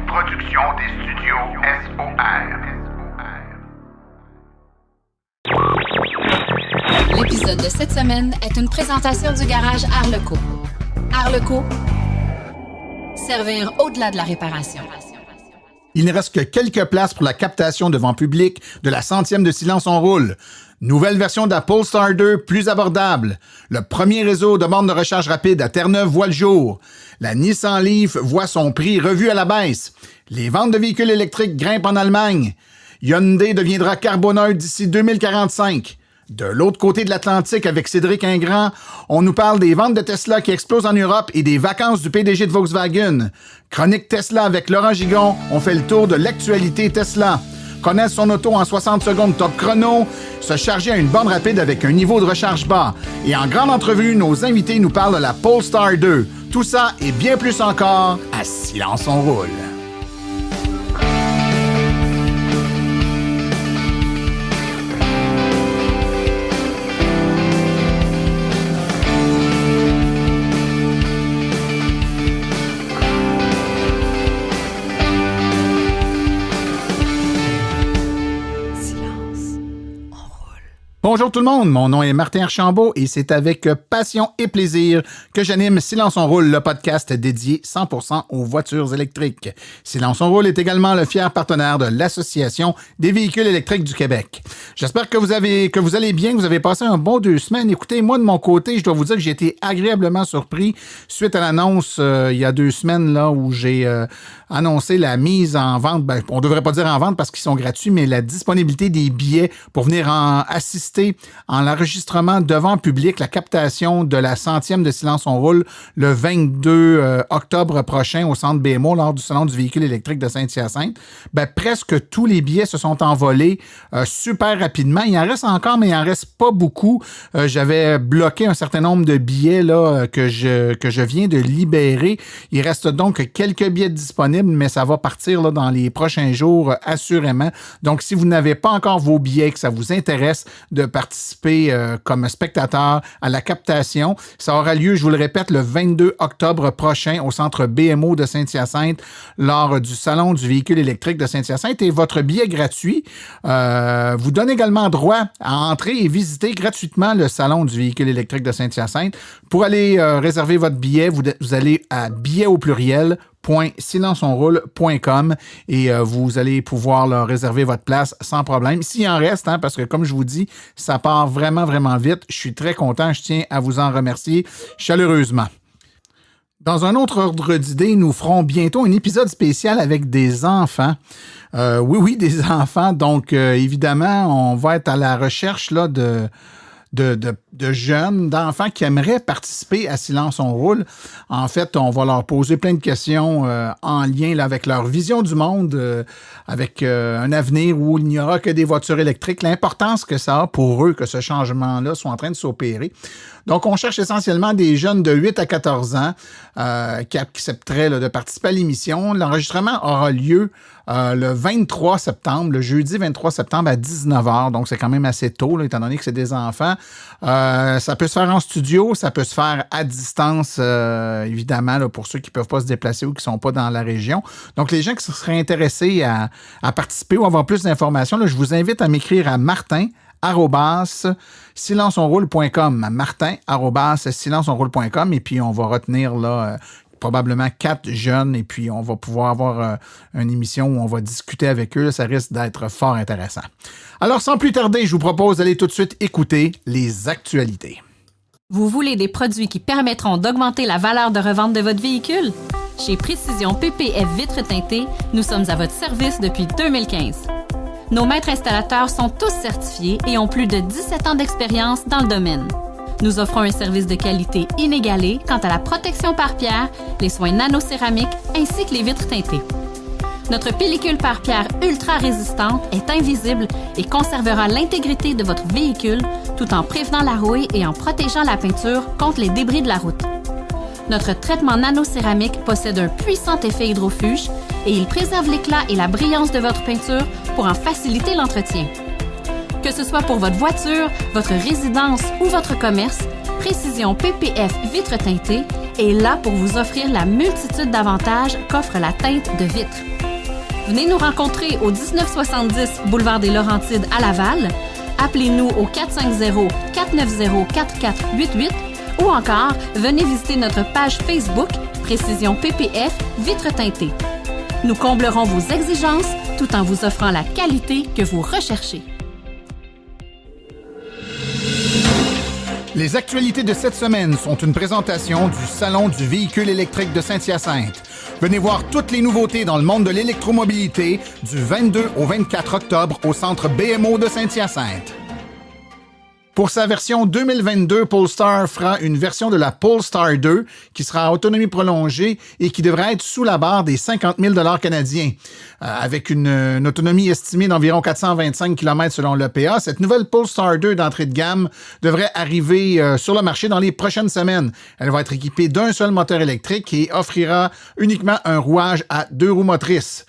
production des studios SOR. L'épisode de cette semaine est une présentation du garage Arleco. Arleco, servir au-delà de la réparation. Il ne reste que quelques places pour la captation devant public de la 100e de Silence on roule. Nouvelle version de la Polestar 2, plus abordable. Le premier réseau de bornes de recharge rapide à Terre-Neuve voit le jour. La Nissan Leaf voit son prix revu à la baisse. Les ventes de véhicules électriques grimpent en Allemagne. Hyundai deviendra carboneutre d'ici 2045. De l'autre côté de l'Atlantique, avec Cédric Ingrand, on nous parle des ventes de Tesla qui explosent en Europe et des vacances du PDG de Volkswagen. Chronique Tesla avec Laurent Gigon, on fait le tour de l'actualité Tesla. Connaître son auto en 60 secondes top chrono, se charger à une borne rapide avec un niveau de recharge bas. Et en grande entrevue, nos invités nous parlent de la Polestar 2. Tout ça et bien plus encore à Silence on roule. Bonjour tout le monde, mon nom est Martin Archambault et c'est avec passion et plaisir que j'anime Silence on roule, le podcast dédié 100% aux voitures électriques. Silence on roule est également le fier partenaire de l'Association des véhicules électriques du Québec. J'espère que vous allez bien, que vous avez passé un bon 2 semaines. Écoutez, moi de mon côté, je dois vous dire que j'ai été agréablement surpris suite à l'annonce il y a 2 semaines là où j'ai annoncé la mise en vente, on devrait pas dire en vente parce qu'ils sont gratuits, mais la disponibilité des billets pour venir assister en l'enregistrement devant public, la captation de la 100e de Silence on roule le 22 octobre prochain au Centre BMO lors du Salon du véhicule électrique de Saint-Hyacinthe. Presque tous les billets se sont envolés super rapidement. Il en reste encore, mais il en reste pas beaucoup. J'avais bloqué un certain nombre de billets là, que je viens de libérer. Il reste donc quelques billets disponibles, mais ça va partir là, dans les prochains jours assurément. Donc, si vous n'avez pas encore vos billets, que ça vous intéresse de participer comme spectateur à la captation. Ça aura lieu, je vous le répète, le 22 octobre prochain au Centre BMO de Saint-Hyacinthe lors du Salon du véhicule électrique de Saint-Hyacinthe et votre billet gratuit vous donne également droit à entrer et visiter gratuitement le Salon du véhicule électrique de Saint-Hyacinthe. Pour aller réserver votre billet, vous allez à billet au pluriel .silenceonroule.com et vous allez pouvoir là, réserver votre place sans problème. S'il en reste, parce que comme je vous dis, ça part vraiment, vraiment vite. Je suis très content. Je tiens à vous en remercier chaleureusement. Dans un autre ordre d'idée, nous ferons bientôt un épisode spécial avec des enfants. Oui, des enfants. Donc, évidemment, on va être à la recherche là, de jeunes, d'enfants qui aimeraient participer à Silence on roule. En fait, on va leur poser plein de questions en lien là, avec leur vision du monde, avec un avenir où il n'y aura que des voitures électriques, l'importance que ça a pour eux que ce changement-là soit en train de s'opérer. Donc, on cherche essentiellement des jeunes de 8 à 14 ans qui accepteraient là, de participer à l'émission. L'enregistrement aura lieu le 23 septembre, le jeudi 23 septembre à 19h. Donc, c'est quand même assez tôt, là, étant donné que c'est des enfants. Ça peut se faire en studio, ça peut se faire à distance, évidemment, là, pour ceux qui ne peuvent pas se déplacer ou qui ne sont pas dans la région. Donc, les gens qui seraient intéressés à participer ou avoir plus d'informations, là, je vous invite à m'écrire à martin@silenceonroule.com. martin@silenceonroule.com et puis on va retenir là probablement 4 jeunes et puis on va pouvoir avoir une émission où on va discuter avec eux. Ça risque d'être fort intéressant. Alors, sans plus tarder, je vous propose d'aller tout de suite écouter les actualités. Vous voulez des produits qui permettront d'augmenter la valeur de revente de votre véhicule? Chez Précision PPF Vitres teintées, nous sommes à votre service depuis 2015. Nos maîtres installateurs sont tous certifiés et ont plus de 17 ans d'expérience dans le domaine. Nous offrons un service de qualité inégalé quant à la protection par pierre, les soins nanocéramiques ainsi que les vitres teintées. Notre pellicule par pierre ultra résistante est invisible et conservera l'intégrité de votre véhicule tout en prévenant la rouille et en protégeant la peinture contre les débris de la route. Notre traitement nanocéramique possède un puissant effet hydrofuge et il préserve l'éclat et la brillance de votre peinture pour en faciliter l'entretien. Que ce soit pour votre voiture, votre résidence ou votre commerce, Précision PPF Vitres teintées est là pour vous offrir la multitude d'avantages qu'offre la teinte de vitre. Venez nous rencontrer au 1970 Boulevard des Laurentides à Laval. Appelez-nous au 450-490-4488 ou encore venez visiter notre page Facebook Précision PPF Vitres teintées. Nous comblerons vos exigences tout en vous offrant la qualité que vous recherchez. Les actualités de cette semaine sont une présentation du Salon du véhicule électrique de Saint-Hyacinthe. Venez voir toutes les nouveautés dans le monde de l'électromobilité du 22 au 24 octobre au Centre BMO de Saint-Hyacinthe. Pour sa version 2022, Polestar fera une version de la Polestar 2 qui sera à autonomie prolongée et qui devrait être sous la barre des 50 000 $ canadiens. Avec une autonomie estimée d'environ 425 km selon l'EPA, cette nouvelle Polestar 2 d'entrée de gamme devrait arriver sur le marché dans les prochaines semaines. Elle va être équipée d'un seul moteur électrique et offrira uniquement un rouage à 2 roues motrices.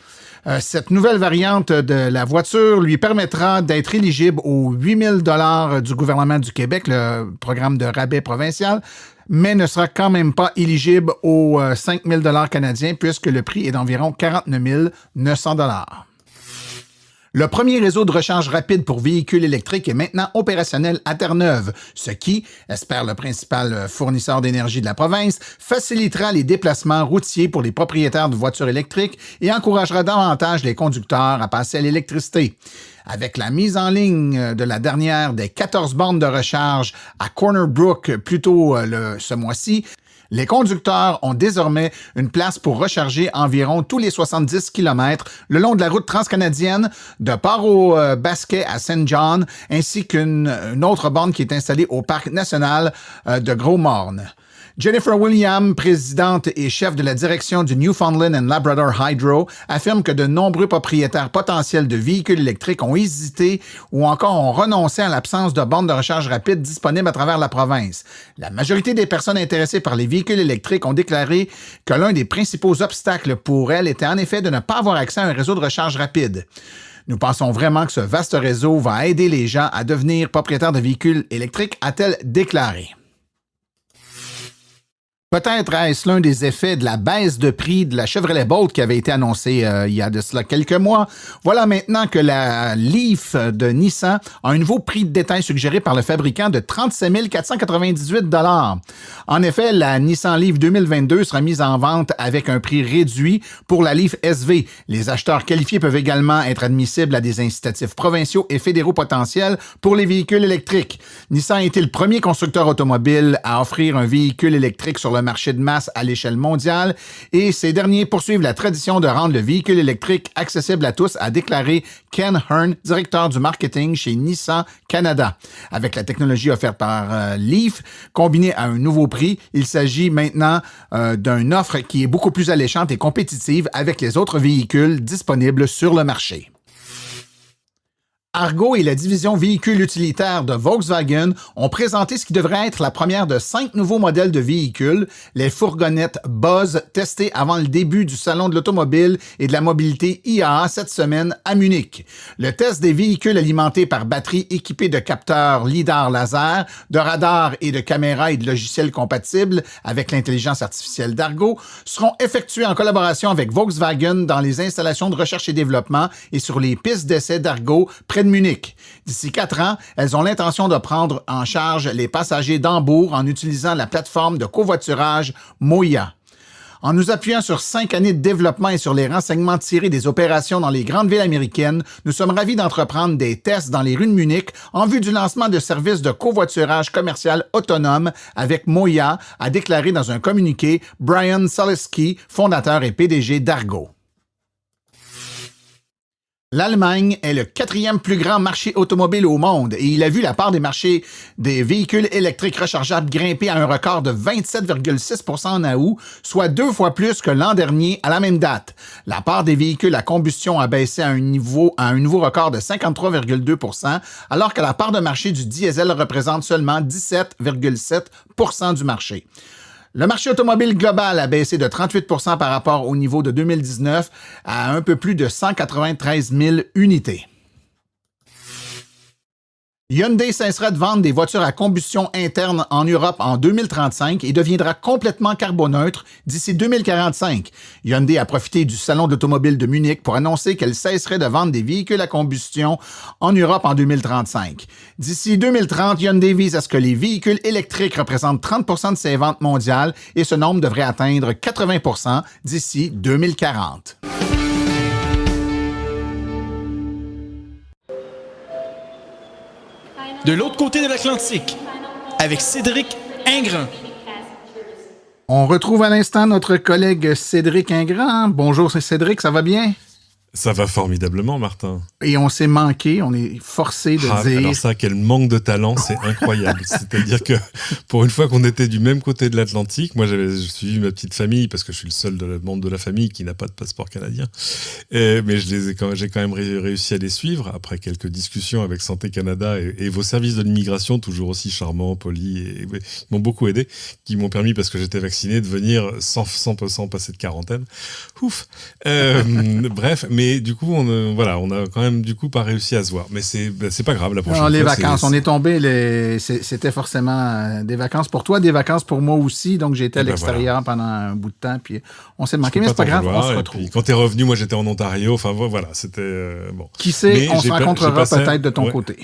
Cette nouvelle variante de la voiture lui permettra d'être éligible aux 8 000 $ du gouvernement du Québec, le programme de rabais provincial, mais ne sera quand même pas éligible aux 5 000 $ canadiens puisque le prix est d'environ 49 900 $. Le premier réseau de recharge rapide pour véhicules électriques est maintenant opérationnel à Terre-Neuve, ce qui, espère le principal fournisseur d'énergie de la province, facilitera les déplacements routiers pour les propriétaires de voitures électriques et encouragera davantage les conducteurs à passer à l'électricité. Avec la mise en ligne de la dernière des 14 bornes de recharge à Corner Brook plus tôt ce mois-ci, les conducteurs ont désormais une place pour recharger environ tous les 70 km le long de la route transcanadienne de Port-au-Basquet à Saint John, ainsi qu'une autre borne qui est installée au Parc national de Gros-Morne. Jennifer Williams, présidente et chef de la direction du Newfoundland and Labrador Hydro, affirme que de nombreux propriétaires potentiels de véhicules électriques ont hésité ou encore ont renoncé à l'absence de bornes de recharge rapide disponibles à travers la province. La majorité des personnes intéressées par les véhicules électriques ont déclaré que l'un des principaux obstacles pour elles était en effet de ne pas avoir accès à un réseau de recharge rapide. Nous pensons vraiment que ce vaste réseau va aider les gens à devenir propriétaires de véhicules électriques, a-t-elle déclaré. Peut-être est-ce l'un des effets de la baisse de prix de la Chevrolet Bolt qui avait été annoncée il y a de cela quelques mois. Voilà maintenant que la Leaf de Nissan a un nouveau prix de détail suggéré par le fabricant de 37 498 $. En effet, la Nissan Leaf 2022 sera mise en vente avec un prix réduit pour la Leaf SV. Les acheteurs qualifiés peuvent également être admissibles à des incitatifs provinciaux et fédéraux potentiels pour les véhicules électriques. Nissan a été le premier constructeur automobile à offrir un véhicule électrique sur le marché de masse à l'échelle mondiale et ces derniers poursuivent la tradition de rendre le véhicule électrique accessible à tous, a déclaré Ken Hearn, directeur du marketing chez Nissan Canada. Avec la technologie offerte par Leaf, combinée à un nouveau prix, il s'agit maintenant d'une offre qui est beaucoup plus alléchante et compétitive avec les autres véhicules disponibles sur le marché. Argo et la division véhicules utilitaires de Volkswagen ont présenté ce qui devrait être la première de 5 nouveaux modèles de véhicules, les fourgonnettes Buzz, testées avant le début du Salon de l'automobile et de la mobilité IAA cette semaine à Munich. Le test des véhicules alimentés par batteries équipées de capteurs lidar laser, de radars et de caméras et de logiciels compatibles avec l'intelligence artificielle d'Argo seront effectués en collaboration avec Volkswagen dans les installations de recherche et développement et sur les pistes d'essai d'Argo près de Munich. D'ici 4 ans, elles ont l'intention de prendre en charge les passagers d'Hambourg en utilisant la plateforme de covoiturage Moya. En nous appuyant sur 5 années de développement et sur les renseignements tirés des opérations dans les grandes villes américaines, nous sommes ravis d'entreprendre des tests dans les rues de Munich en vue du lancement de services de covoiturage commercial autonome avec Moya, a déclaré dans un communiqué Brian Saleski, fondateur et PDG d'Argo. L'Allemagne est le 4e plus grand marché automobile au monde et il a vu la part des marchés des véhicules électriques rechargeables grimper à un record de 27,6% en août, soit 2 fois plus que l'an dernier à la même date. La part des véhicules à combustion a baissé à un nouveau record de 53,2%, alors que la part de marché du diesel représente seulement 17,7% du marché. Le marché automobile global a baissé de 38% par rapport au niveau de 2019 à un peu plus de 193 000 unités. Hyundai cessera de vendre des voitures à combustion interne en Europe en 2035 et deviendra complètement carboneutre d'ici 2045. Hyundai a profité du Salon de l'automobile de Munich pour annoncer qu'elle cesserait de vendre des véhicules à combustion en Europe en 2035. D'ici 2030, Hyundai vise à ce que les véhicules électriques représentent 30% de ses ventes mondiales et ce nombre devrait atteindre 80% d'ici 2040. De l'autre côté de l'Atlantique, avec Cédric Ingrand. On retrouve à l'instant notre collègue Cédric Ingrand. Bonjour Cédric, ça va bien? Ça va formidablement, Martin. Et on s'est manqué, on est forcé de dire... Alors ça, quel manque de talent, c'est incroyable. C'est-à-dire que pour une fois qu'on était du même côté de l'Atlantique, moi j'avais suivi ma petite famille, parce que je suis le seul membre de la famille qui n'a pas de passeport canadien, mais j'ai quand même réussi à les suivre, après quelques discussions avec Santé Canada et vos services de l'immigration, toujours aussi charmants, polis, et m'ont beaucoup aidé, qui m'ont permis, parce que j'étais vacciné, de venir sans passer de quarantaine. Ouf. Bref, mais du coup, on a quand même du coup pas réussi à se voir. Mais c'est pas grave, la prochaine fois. Les vacances, on est tombé, c'était forcément des vacances pour toi, des vacances pour moi aussi. Donc j'ai été à l'extérieur pendant un bout de temps, puis on s'est manqué, mais c'est pas grave, on se retrouve. Puis, quand t'es revenu, moi j'étais en Ontario. Enfin voilà, c'était bon. Qui sait, on se rencontrera peut-être de ton côté.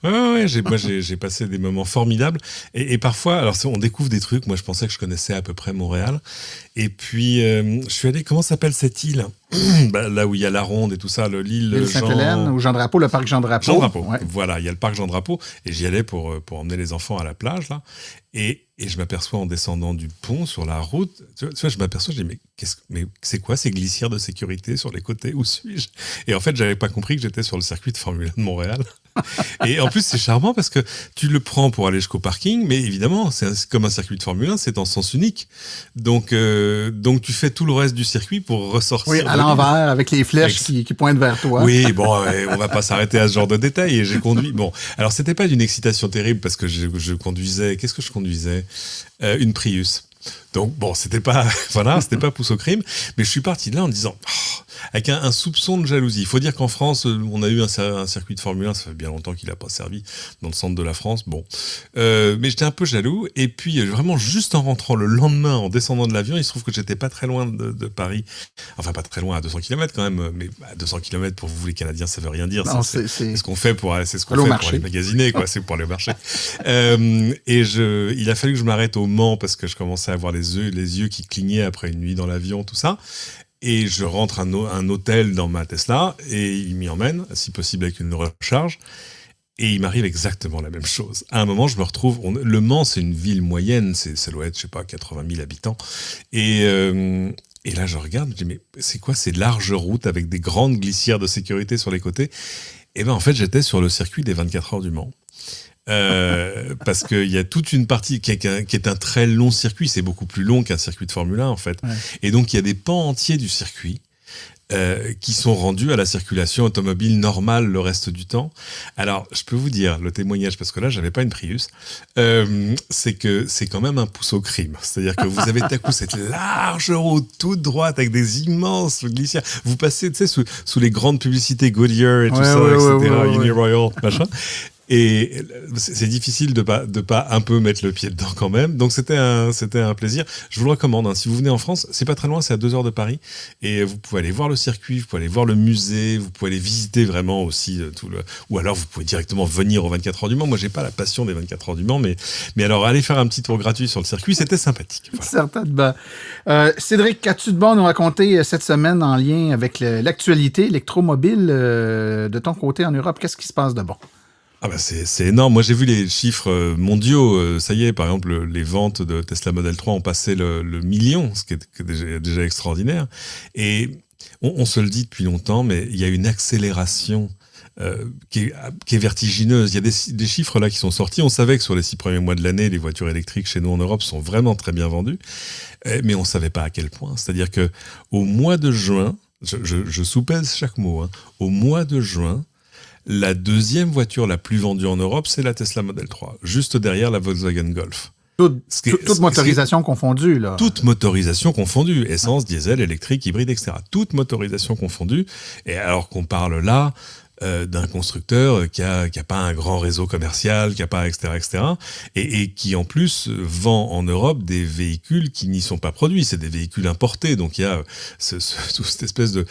Ouais, j'ai passé des moments formidables. Et parfois, alors on découvre des trucs. Moi, je pensais que je connaissais à peu près Montréal. Et puis, je suis allé, comment s'appelle cette île? Là où il y a la Ronde et tout ça, l'île Sainte-Hélène ou Jean-Drapeau, le parc Jean-Drapeau. Jean-Drapeau, ouais. Voilà, il y a le parc Jean-Drapeau. Et j'y allais pour emmener les enfants à la plage, là. Et je m'aperçois en descendant du pont sur la route, tu vois, je m'aperçois, je dis, mais c'est quoi ces glissières de sécurité sur les côtés? Où suis-je? Et en fait, j'avais pas compris que j'étais sur le circuit de Formule 1 de Montréal. Et en plus, c'est charmant parce que tu le prends pour aller jusqu'au parking, mais évidemment, c'est comme un circuit de Formule 1, c'est en sens unique. Donc tu fais tout le reste du circuit pour ressortir. Oui, à l'envers, avec les flèches qui pointent vers toi. Oui, bon, on va pas s'arrêter à ce genre de détails. Et j'ai conduit. Bon, alors c'était pas d'une excitation terrible parce que je conduisais. Qu'est-ce que je conduisais? Une Prius. Donc bon, c'était pas pouce au crime, mais je suis parti de là en disant avec un soupçon de jalousie. Il faut dire qu'en France, on a eu un circuit de Formule 1, ça fait bien longtemps qu'il n'a pas servi dans le centre de la France. Bon, mais j'étais un peu jaloux. Et puis vraiment juste en rentrant le lendemain, en descendant de l'avion, il se trouve que j'étais pas très loin de Paris. Enfin pas très loin, à 200 km quand même, mais à 200 km pour vous les Canadiens, ça veut rien dire. Non, c'est ce qu'on fait pour aller magasiner, quoi. C'est pour aller au marché. Il a fallu que je m'arrête au Mans parce que je commençais à avoir les yeux qui clignaient après une nuit dans l'avion, tout ça. Et je rentre à un hôtel dans ma Tesla et il m'y emmène, si possible avec une recharge. Et il m'arrive exactement la même chose. À un moment, je me retrouve... Le Mans, c'est une ville moyenne, ça doit être, 80 000 habitants. Et là, je regarde, je dis, mais c'est quoi ces larges routes avec des grandes glissières de sécurité sur les côtés? Et bien, en fait, j'étais sur le circuit des 24 heures du Mans. Parce qu'il y a toute une partie qui est un très long circuit, c'est beaucoup plus long qu'un circuit de Formule 1 en fait. Ouais. Et donc il y a des pans entiers du circuit qui sont rendus à la circulation automobile normale le reste du temps. Alors je peux vous dire le témoignage, parce que là j'avais pas une Prius, c'est que c'est quand même un pouce au crime. C'est-à-dire que vous avez tout à coup cette large route toute droite avec des immenses glissières. Vous passez, tu sais, sous les grandes publicités Goodyear et tout ça, etc. Uniroyal, machin. Et c'est difficile de pas un peu mettre le pied dedans quand même. Donc c'était un plaisir. Je vous le recommande. Hein. Si vous venez en France, c'est pas très loin, c'est à 2 heures de Paris. Et vous pouvez aller voir le circuit, vous pouvez aller voir le musée, vous pouvez aller visiter vraiment aussi ou alors vous pouvez directement venir aux 24 heures du Mans. Moi, j'ai pas la passion des 24 heures du Mans, mais alors aller faire un petit tour gratuit sur le circuit, c'était sympathique. Voilà. Certainement. Cédric, qu'as-tu de bon à nous raconter cette semaine en lien avec l'actualité électromobile de ton côté en Europe? Qu'est-ce qui se passe de bon? Ah bah c'est énorme. Moi, j'ai vu les chiffres mondiaux. Ça y est, par exemple, les ventes de Tesla Model 3 ont passé le million, ce qui est déjà extraordinaire. Et on se le dit depuis longtemps, mais il y a une accélération qui est vertigineuse. Il y a des chiffres là qui sont sortis. On savait que sur les 6 premiers mois de l'année, les voitures électriques chez nous en Europe sont vraiment très bien vendues, mais on savait pas à quel point. C'est-à-dire que au mois de juin, je soupèse chaque mot, hein, au mois de juin, la deuxième voiture la plus vendue en Europe, c'est la Tesla Model 3, juste derrière la Volkswagen Golf. Toute motorisation confondue, là. Toute motorisation confondue, essence, diesel, électrique, hybride, etc. Toute motorisation confondue. Et alors qu'on parle là d'un constructeur qui a pas un grand réseau commercial, qui a pas etc., et qui en plus vend en Europe des véhicules qui n'y sont pas produits. C'est des véhicules importés, donc il y a toute cette espèce de,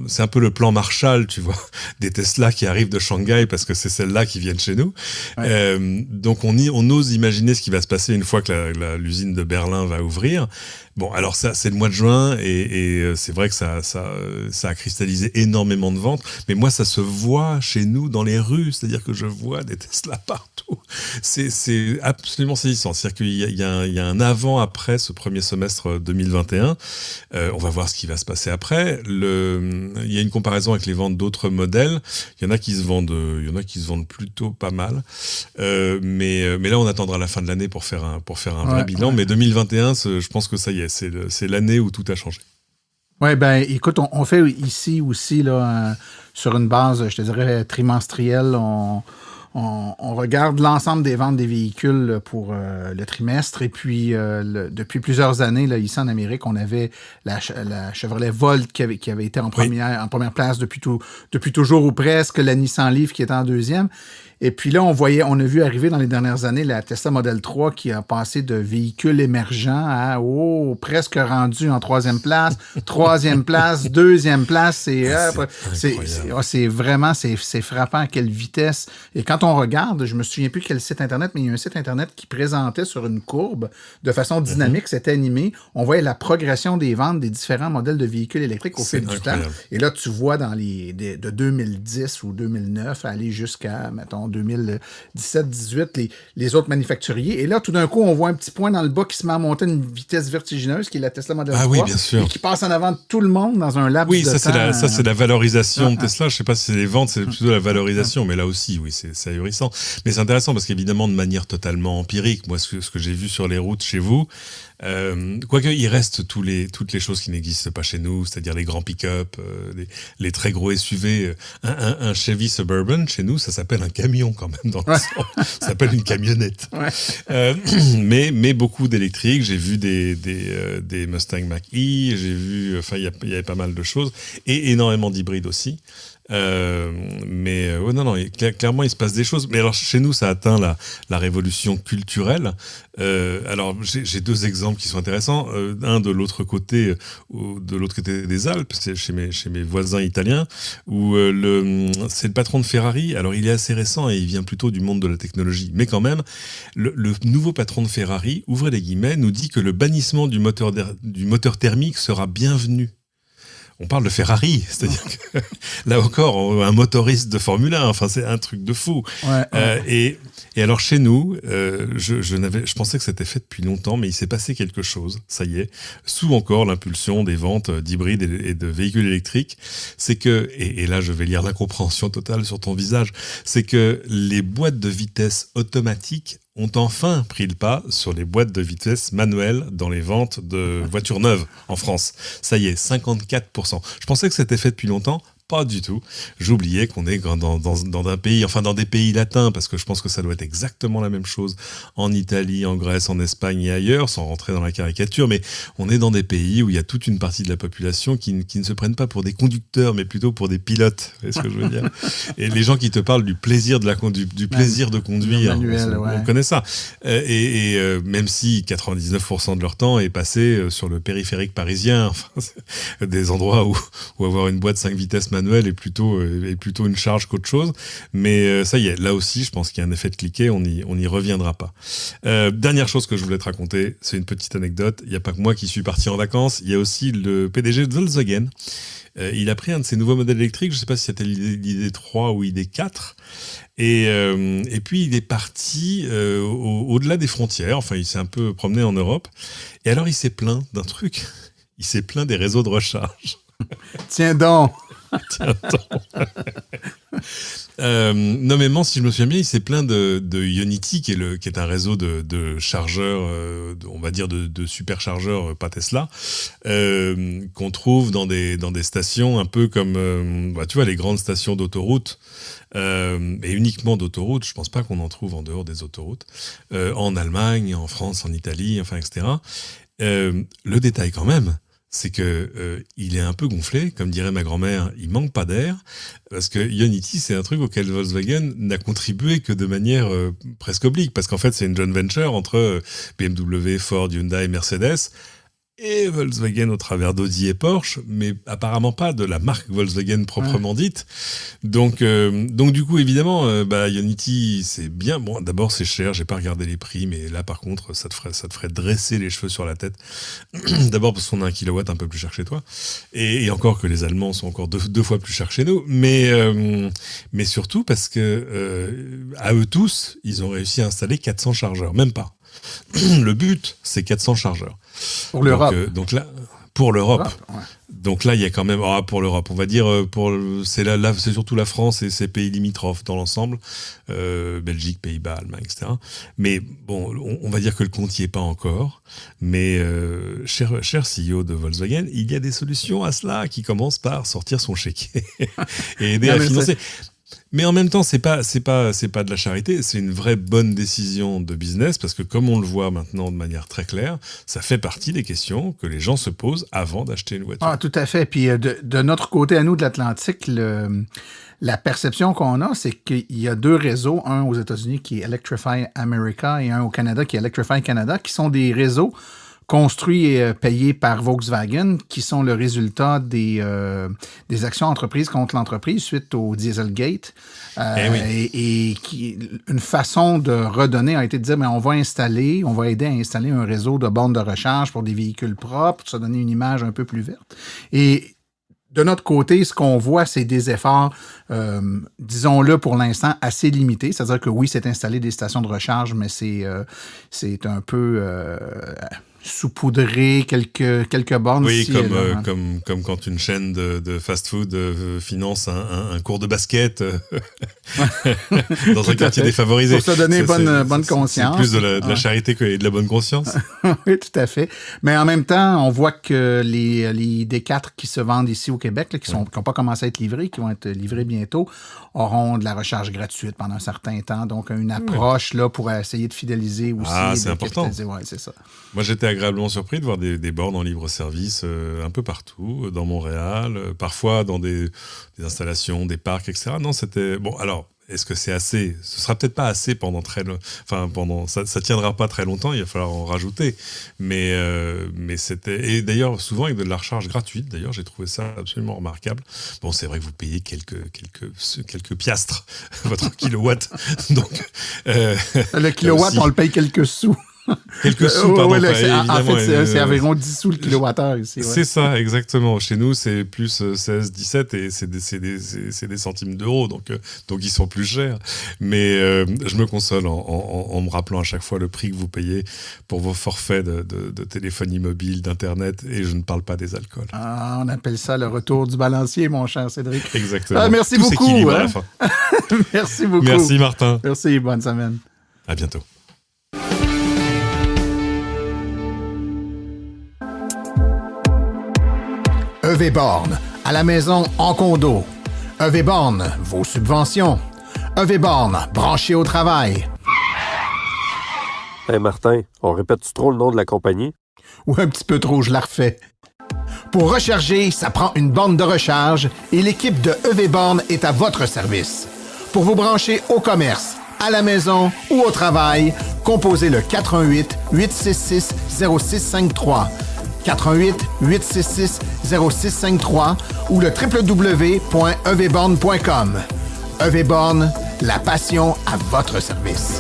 c'est un peu le plan Marshall, tu vois, des Tesla qui arrivent de Shanghai parce que c'est celles-là qui viennent chez nous. Ouais. Donc on ose imaginer ce qui va se passer une fois que l'usine de Berlin va ouvrir. Bon, alors ça, c'est le mois de juin et c'est vrai que ça a cristallisé énormément de ventes. Mais moi, ça se voit chez nous dans les rues. C'est-à-dire que je vois des Tesla partout. C'est absolument saisissant. C'est-à-dire qu'il y a un avant-après ce premier semestre 2021. On va voir ce qui va se passer après. Il y a une comparaison avec les ventes d'autres modèles. Il y en a qui se vendent plutôt pas mal. Mais là, on attendra la fin de l'année pour faire un vrai bilan. Mais 2021, je pense que ça y est. C'est l'année où tout a changé. Oui, ben écoute, on fait ici aussi, là, sur une base, je te dirais, trimestrielle, on regarde l'ensemble des ventes des véhicules pour le trimestre. Et puis, depuis plusieurs années, là, ici en Amérique, on avait la Chevrolet Volt qui avait été en première place depuis toujours ou presque, la Nissan Leaf qui était en deuxième. Et puis là, on a vu arriver dans les dernières années la Tesla Model 3 qui a passé de véhicule émergent à presque rendu en troisième place, deuxième place. C'est vraiment frappant à quelle vitesse. Et quand on regarde, je me souviens plus quel site Internet, mais il y a un site Internet qui présentait sur une courbe de façon dynamique, c'était animé. On voyait la progression des ventes des différents modèles de véhicules électriques au fil du temps. Et là, tu vois de 2010 ou 2009 aller jusqu'à, mettons, 2017-18, les autres manufacturiers. Et là, tout d'un coup, on voit un petit point dans le bas qui se met à monter à une vitesse vertigineuse, qui est la Tesla Model 3. Oui, bien sûr. Et qui passe en avant de tout le monde dans un laps de temps. Ça, c'est la valorisation de Tesla. Je ne sais pas si c'est les ventes, c'est plutôt la valorisation. Mais là aussi, oui, c'est ahurissant. Mais c'est intéressant parce qu'évidemment, de manière totalement empirique, moi, ce que j'ai vu sur les routes chez vous, quoique il reste toutes les choses qui n'existent pas chez nous, c'est-à-dire les grands pick-up, les très gros SUV. Un Chevy Suburban, chez nous, ça s'appelle un camion quand même. Ça s'appelle une camionnette. Ouais. Mais beaucoup d'électriques. J'ai vu des Mustang Mach-E, j'ai vu, enfin, il y avait pas mal de choses. Et énormément d'hybrides aussi. Clairement il se passe des choses. Mais alors chez nous ça atteint la révolution culturelle. Alors j'ai deux exemples qui sont intéressants. Un de l'autre côté des Alpes, c'est chez mes voisins italiens, où c'est le patron de Ferrari. Alors il est assez récent et il vient plutôt du monde de la technologie, mais quand même le nouveau patron de Ferrari, ouvrez les guillemets, nous dit que le bannissement du moteur thermique sera bienvenu. On parle de Ferrari, c'est-à-dire que là encore, un motoriste de Formule 1, enfin c'est un truc de fou. Et alors chez nous, je pensais que c'était fait depuis longtemps, mais il s'est passé quelque chose, ça y est, sous encore l'impulsion des ventes d'hybrides et de véhicules électriques, c'est que, et là je vais lire l'incompréhension totale sur ton visage, c'est que les boîtes de vitesse automatiques ont enfin pris le pas sur les boîtes de vitesse manuelles dans les ventes de voitures neuves en France. Ça y est, 54%. Je pensais que c'était fait depuis longtemps. Pas du tout. J'oubliais qu'on est dans un pays, enfin dans des pays latins, parce que je pense que ça doit être exactement la même chose en Italie, en Grèce, en Espagne et ailleurs, sans rentrer dans la caricature, mais on est dans des pays où il y a toute une partie de la population qui ne se prennent pas pour des conducteurs, mais plutôt pour des pilotes. Vous voyez ce que je veux dire ? Et les gens qui te parlent du plaisir du plaisir de conduire, manuel, on connaît ça. Même si 99% de leur temps est passé sur le périphérique parisien, enfin, des endroits où avoir une boîte 5 vitesses manuel est plutôt une charge qu'autre chose, mais ça y est, là aussi je pense qu'il y a un effet de cliquet, on n'y reviendra pas. Dernière chose que je voulais te raconter, c'est une petite anecdote, il n'y a pas que moi qui suis parti en vacances, il y a aussi le PDG de Volkswagen. Il a pris un de ses nouveaux modèles électriques, je ne sais pas si c'était l'ID3 ou l'ID4, et puis il est parti au-delà des frontières, enfin il s'est un peu promené en Europe, et alors il s'est plaint d'un truc, il s'est plaint des réseaux de recharge. Tiens donc. Nommément, si je me souviens bien, il s'est plaint de Ionity, qui est un réseau de chargeurs, on va dire de superchargeurs, pas Tesla, qu'on trouve dans des stations un peu comme, tu vois, les grandes stations d'autoroute, et uniquement d'autoroute. Je pense pas qu'on en trouve en dehors des autoroutes, en Allemagne, en France, en Italie, enfin, etc. Le détail quand même, c'est que il est un peu gonflé, comme dirait ma grand-mère, il manque pas d'air, parce que Ionity, c'est un truc auquel Volkswagen n'a contribué que de manière presque oblique, parce qu'en fait, c'est une joint venture entre BMW, Ford, Hyundai, Mercedes, et Volkswagen au travers d'Audi et Porsche, mais apparemment pas de la marque Volkswagen proprement dite. Donc du coup, évidemment, Ionity, c'est bien. Bon, d'abord, c'est cher, j'ai pas regardé les prix, mais là, par contre, ça te ferait dresser les cheveux sur la tête. D'abord parce qu'on a 1 kilowatt un peu plus cher chez toi, et encore que les Allemands sont encore deux fois plus chers que chez nous, mais surtout parce que à eux tous, ils ont réussi à installer 400 chargeurs, même pas. Le but, c'est 400 chargeurs. Pour l'Europe. Donc là, pour l'Europe. Ouais. Donc là, il y a quand même... pour l'Europe, on va dire, c'est surtout la France et ses pays limitrophes dans l'ensemble. Belgique, Pays-Bas, Allemagne, etc. Mais bon, on va dire que le compte n'y est pas encore. Mais cher CEO de Volkswagen, il y a des solutions à cela qui commencent par sortir son chéquier et aider à financer. Mais en même temps, c'est pas de la charité, c'est une vraie bonne décision de business parce que comme on le voit maintenant de manière très claire, ça fait partie des questions que les gens se posent avant d'acheter une voiture. Ah, tout à fait. Puis de notre côté, à nous de l'Atlantique, la perception qu'on a, c'est qu'il y a 2 réseaux, un aux États-Unis qui est Electrify America et un au Canada qui est Electrify Canada, qui sont des réseaux construits et payés par Volkswagen, qui sont le résultat des actions entreprises contre l'entreprise suite au Dieselgate. Et une façon de redonner a été de dire, mais on va aider à installer un réseau de bornes de recharge pour des véhicules propres, pour se donner une image un peu plus verte. Et de notre côté, ce qu'on voit, c'est des efforts, disons-le pour l'instant, assez limités. C'est-à-dire que oui, c'est installé des stations de recharge, mais c'est un peu saupoudrer quelques bornes. Oui, comme quand une chaîne de fast-food finance un cours de basket dans un quartier défavorisé. Pour se donner bonne conscience. C'est plus de la charité que de la bonne conscience. Oui, tout à fait. Mais en même temps, on voit que les D4 qui se vendent ici au Québec, là, qui n'ont pas commencé à être livrés, qui vont être livrés bientôt, auront de la recharge gratuite pendant un certain temps. Donc, une approche là, pour essayer de fidéliser aussi. Ah, c'est important. Oui, c'est ça. Moi, j'étais agréablement surpris de voir des bornes en libre-service un peu partout, dans Montréal, parfois dans des installations, des parcs, etc. Non, c'était... Bon, alors, est-ce que c'est assez ? Ce sera peut-être pas assez pendant ça tiendra pas très longtemps, il va falloir en rajouter. Mais c'était... Et d'ailleurs, souvent avec de la recharge gratuite, d'ailleurs, j'ai trouvé ça absolument remarquable. Bon, c'est vrai que vous payez quelques piastres, votre kilowatt. Donc, le kilowatt, aussi... on le paye quelques sous. Quelques sous, pardon. En fait, c'est environ 10 sous le kilowattheure ici. Ouais. C'est ça, exactement. Chez nous, c'est plus 16, 17 et c'est des centimes d'euros, donc ils sont plus chers. Mais je me console en me rappelant à chaque fois le prix que vous payez pour vos forfaits de téléphonie mobile, d'Internet, et je ne parle pas des alcools. Ah, on appelle ça le retour du balancier, mon cher Cédric. Exactement. Merci Tout beaucoup. S'équilibre à la fin. Merci beaucoup. Merci, Martin. Merci, bonne semaine. À bientôt. EV Born, à la maison, en condo. EV Born, vos subventions. EV Born, branché au travail. Hey Martin, on répète-tu trop le nom de la compagnie? Ou un petit peu trop, je la refais. Pour recharger, ça prend une borne de recharge et l'équipe de EV Born est à votre service. Pour vous brancher au commerce, à la maison ou au travail, composez le 418-866-0653. 418-866-0653 ou le www.evborn.com. EV Born, la passion à votre service.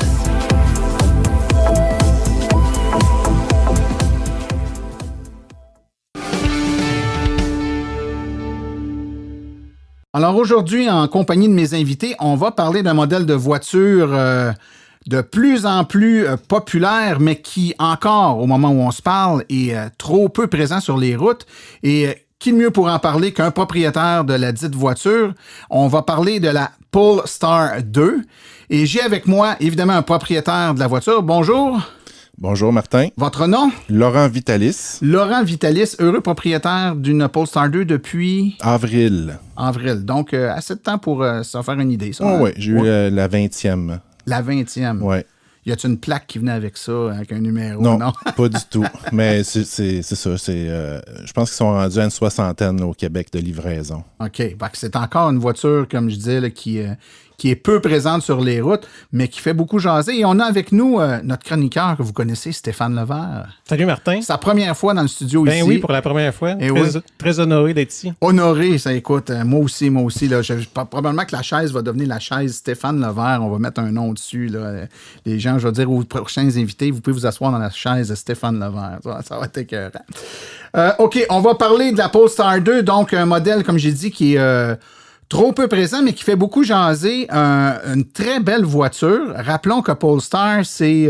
Alors aujourd'hui, en compagnie de mes invités, on va parler d'un modèle de voiture de plus en plus populaire, mais qui encore, au moment où on se parle, est trop peu présent sur les routes. Et qui de mieux pour en parler qu'un propriétaire de la dite voiture? On va parler de la Polestar 2. Et j'ai avec moi, évidemment, un propriétaire de la voiture. Bonjour. Bonjour, Martin. Votre nom? Laurent Vitalis. Laurent Vitalis, heureux propriétaire d'une Polestar 2 depuis... Avril. Donc, assez de temps pour s'en faire une idée, ça. Oui, j'ai eu la 20e. La 20e. Oui. Y a-t-il une plaque qui venait avec ça, avec un numéro? Non, pas du tout. Mais c'est ça. Je pense qu'ils sont rendus à une soixantaine là, au Québec de livraison. OK. C'est encore une voiture, comme je disais, là, qui est peu présente sur les routes, mais qui fait beaucoup jaser. Et on a avec nous notre chroniqueur que vous connaissez, Stéphane Levert. Salut Martin. Sa première fois dans le studio ici. Ben oui, pour la première fois. Très honoré d'être ici. Honoré, ça écoute. Moi aussi. Là, probablement que la chaise va devenir la chaise Stéphane Levert. On va mettre un nom dessus. Là. Les gens, je vais dire aux prochains invités, vous pouvez vous asseoir dans la chaise Stéphane Levert. Ça va être écœurant. OK, on va parler de la Polestar 2, donc un modèle, comme j'ai dit, qui est trop peu présent, mais qui fait beaucoup jaser. Une très belle voiture. Rappelons que Polestar, c'est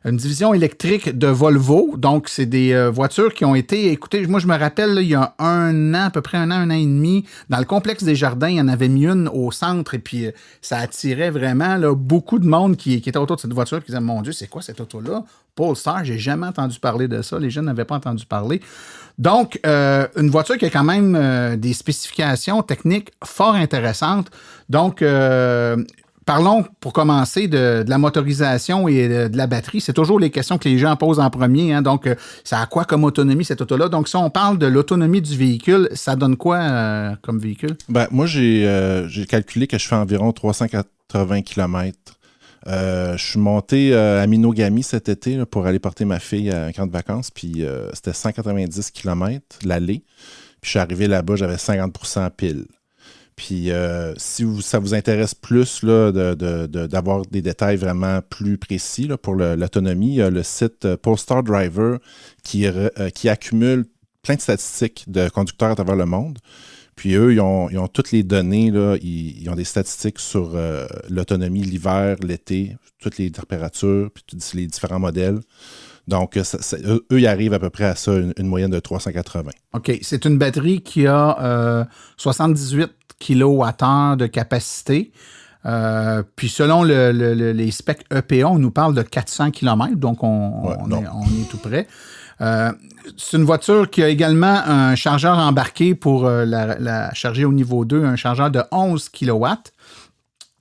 une division électrique de Volvo. Donc, c'est des voitures qui ont été... Écoutez, moi, je me rappelle, là, il y a à peu près un an et demi, dans le complexe des Jardins, il y en avait mis une au centre et puis ça attirait vraiment là, beaucoup de monde qui était autour de cette voiture qui disait « Mon Dieu, c'est quoi cette auto-là? Polestar, j'ai jamais entendu parler de ça. Les jeunes n'avaient pas entendu parler. » Donc, une voiture qui a quand même des spécifications techniques fort intéressantes. Donc, parlons, pour commencer, de la motorisation et de la batterie. C'est toujours les questions que les gens posent en premier. Hein? Donc, ça a quoi comme autonomie, cette auto-là? Donc, si on parle de l'autonomie du véhicule, ça donne quoi comme véhicule? Ben, moi, j'ai calculé que je fais environ 380 km. Je suis monté à Minogami cet été là, pour aller porter ma fille à un camp de vacances. Puis, c'était 190 km l'aller. Puis, je suis arrivé là-bas, j'avais 50% pile. Puis, si ça vous intéresse plus là, d'avoir des détails vraiment plus précis là, pour l'autonomie, il y a le site Polestar Driver qui accumule plein de statistiques de conducteurs à travers le monde. Puis eux, ils ont toutes les données, là, ils ont des statistiques sur l'autonomie l'hiver, l'été, toutes les températures, puis tous les différents modèles. Donc, eux, ils arrivent à peu près à ça, une moyenne de 380. OK. C'est une batterie qui a 78 kWh de capacité. Puis selon les specs EPA, on nous parle de 400 km, donc on est tout près. C'est une voiture qui a également un chargeur embarqué pour la charger au niveau 2, un chargeur de 11 kW.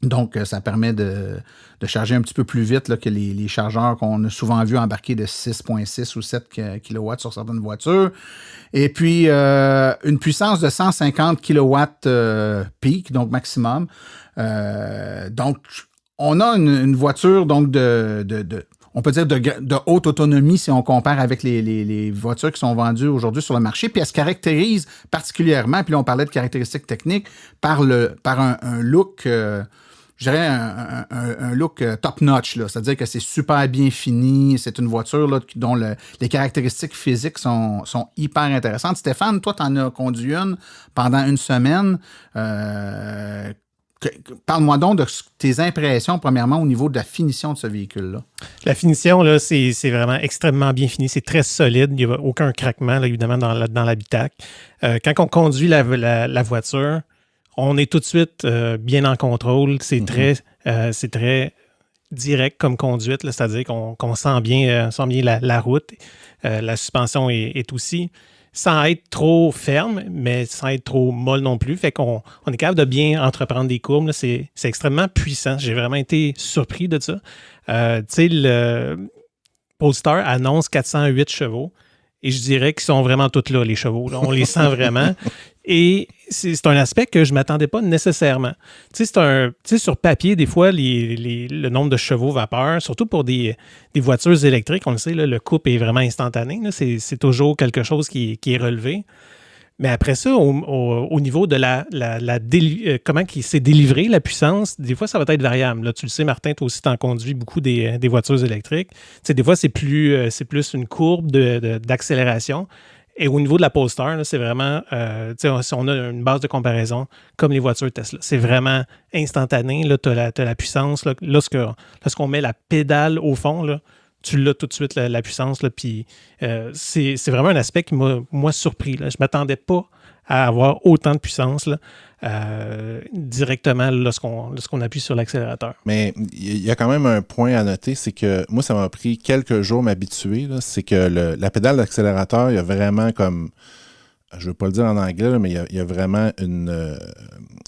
Donc, ça permet de charger un petit peu plus vite là, que les chargeurs qu'on a souvent vus embarqués de 6,6 ou 7 kW sur certaines voitures. Et puis, une puissance de 150 kW peak, donc maximum. Donc, on a une voiture donc on peut dire de haute autonomie si on compare avec les voitures qui sont vendues aujourd'hui sur le marché. Puis elle se caractérise particulièrement, puis là on parlait de caractéristiques techniques, par un look, je dirais un look top-notch. C'est-à-dire que c'est super bien fini. C'est une voiture là, dont les caractéristiques physiques sont hyper intéressantes. Stéphane, toi, tu en as conduit une pendant une semaine. Parle-moi donc de tes impressions, premièrement, au niveau de la finition de ce véhicule-là. La finition, là, c'est vraiment extrêmement bien fini. C'est très solide. Il n'y a aucun craquement, là, évidemment, dans l'habitacle. Quand on conduit la voiture, on est tout de suite bien en contrôle. C'est très direct comme conduite, là, c'est-à-dire qu'on sent bien la route. La suspension est aussi... sans être trop ferme, mais sans être trop molle non plus. Fait qu'on est capable de bien entreprendre des courbes. Là. C'est extrêmement puissant. J'ai vraiment été surpris de ça. Tu sais, le Polestar annonce 408 chevaux et je dirais qu'ils sont vraiment tous là, les chevaux. Là. On les sent vraiment. Et c'est un aspect que je ne m'attendais pas nécessairement. Tu sais, sur papier, des fois, le nombre de chevaux vapeur, surtout pour des voitures électriques, on le sait, là, le couple est vraiment instantané. Là, c'est toujours quelque chose qui est relevé. Mais après ça, au niveau de comment il s'est délivré, la puissance, des fois, ça va être variable. Là, tu le sais, Martin, toi aussi, tu en conduis beaucoup des voitures électriques. Tu sais, des fois, c'est plus une courbe d'accélération. Et au niveau de la Polestar, là, c'est vraiment, si on a une base de comparaison, comme les voitures Tesla, c'est vraiment instantané. Tu as la puissance. Là, lorsqu'on met la pédale au fond, là, tu l'as tout de suite, la puissance. Là, puis, c'est vraiment un aspect qui m'a surpris. Là. Je ne m'attendais pas à avoir autant de puissance là, directement lorsqu'on appuie sur l'accélérateur. Mais il y a quand même un point à noter, c'est que moi, ça m'a pris quelques jours m'habituer. C'est que la pédale d'accélérateur, il y a vraiment comme je ne veux pas le dire en anglais, là, mais il y a vraiment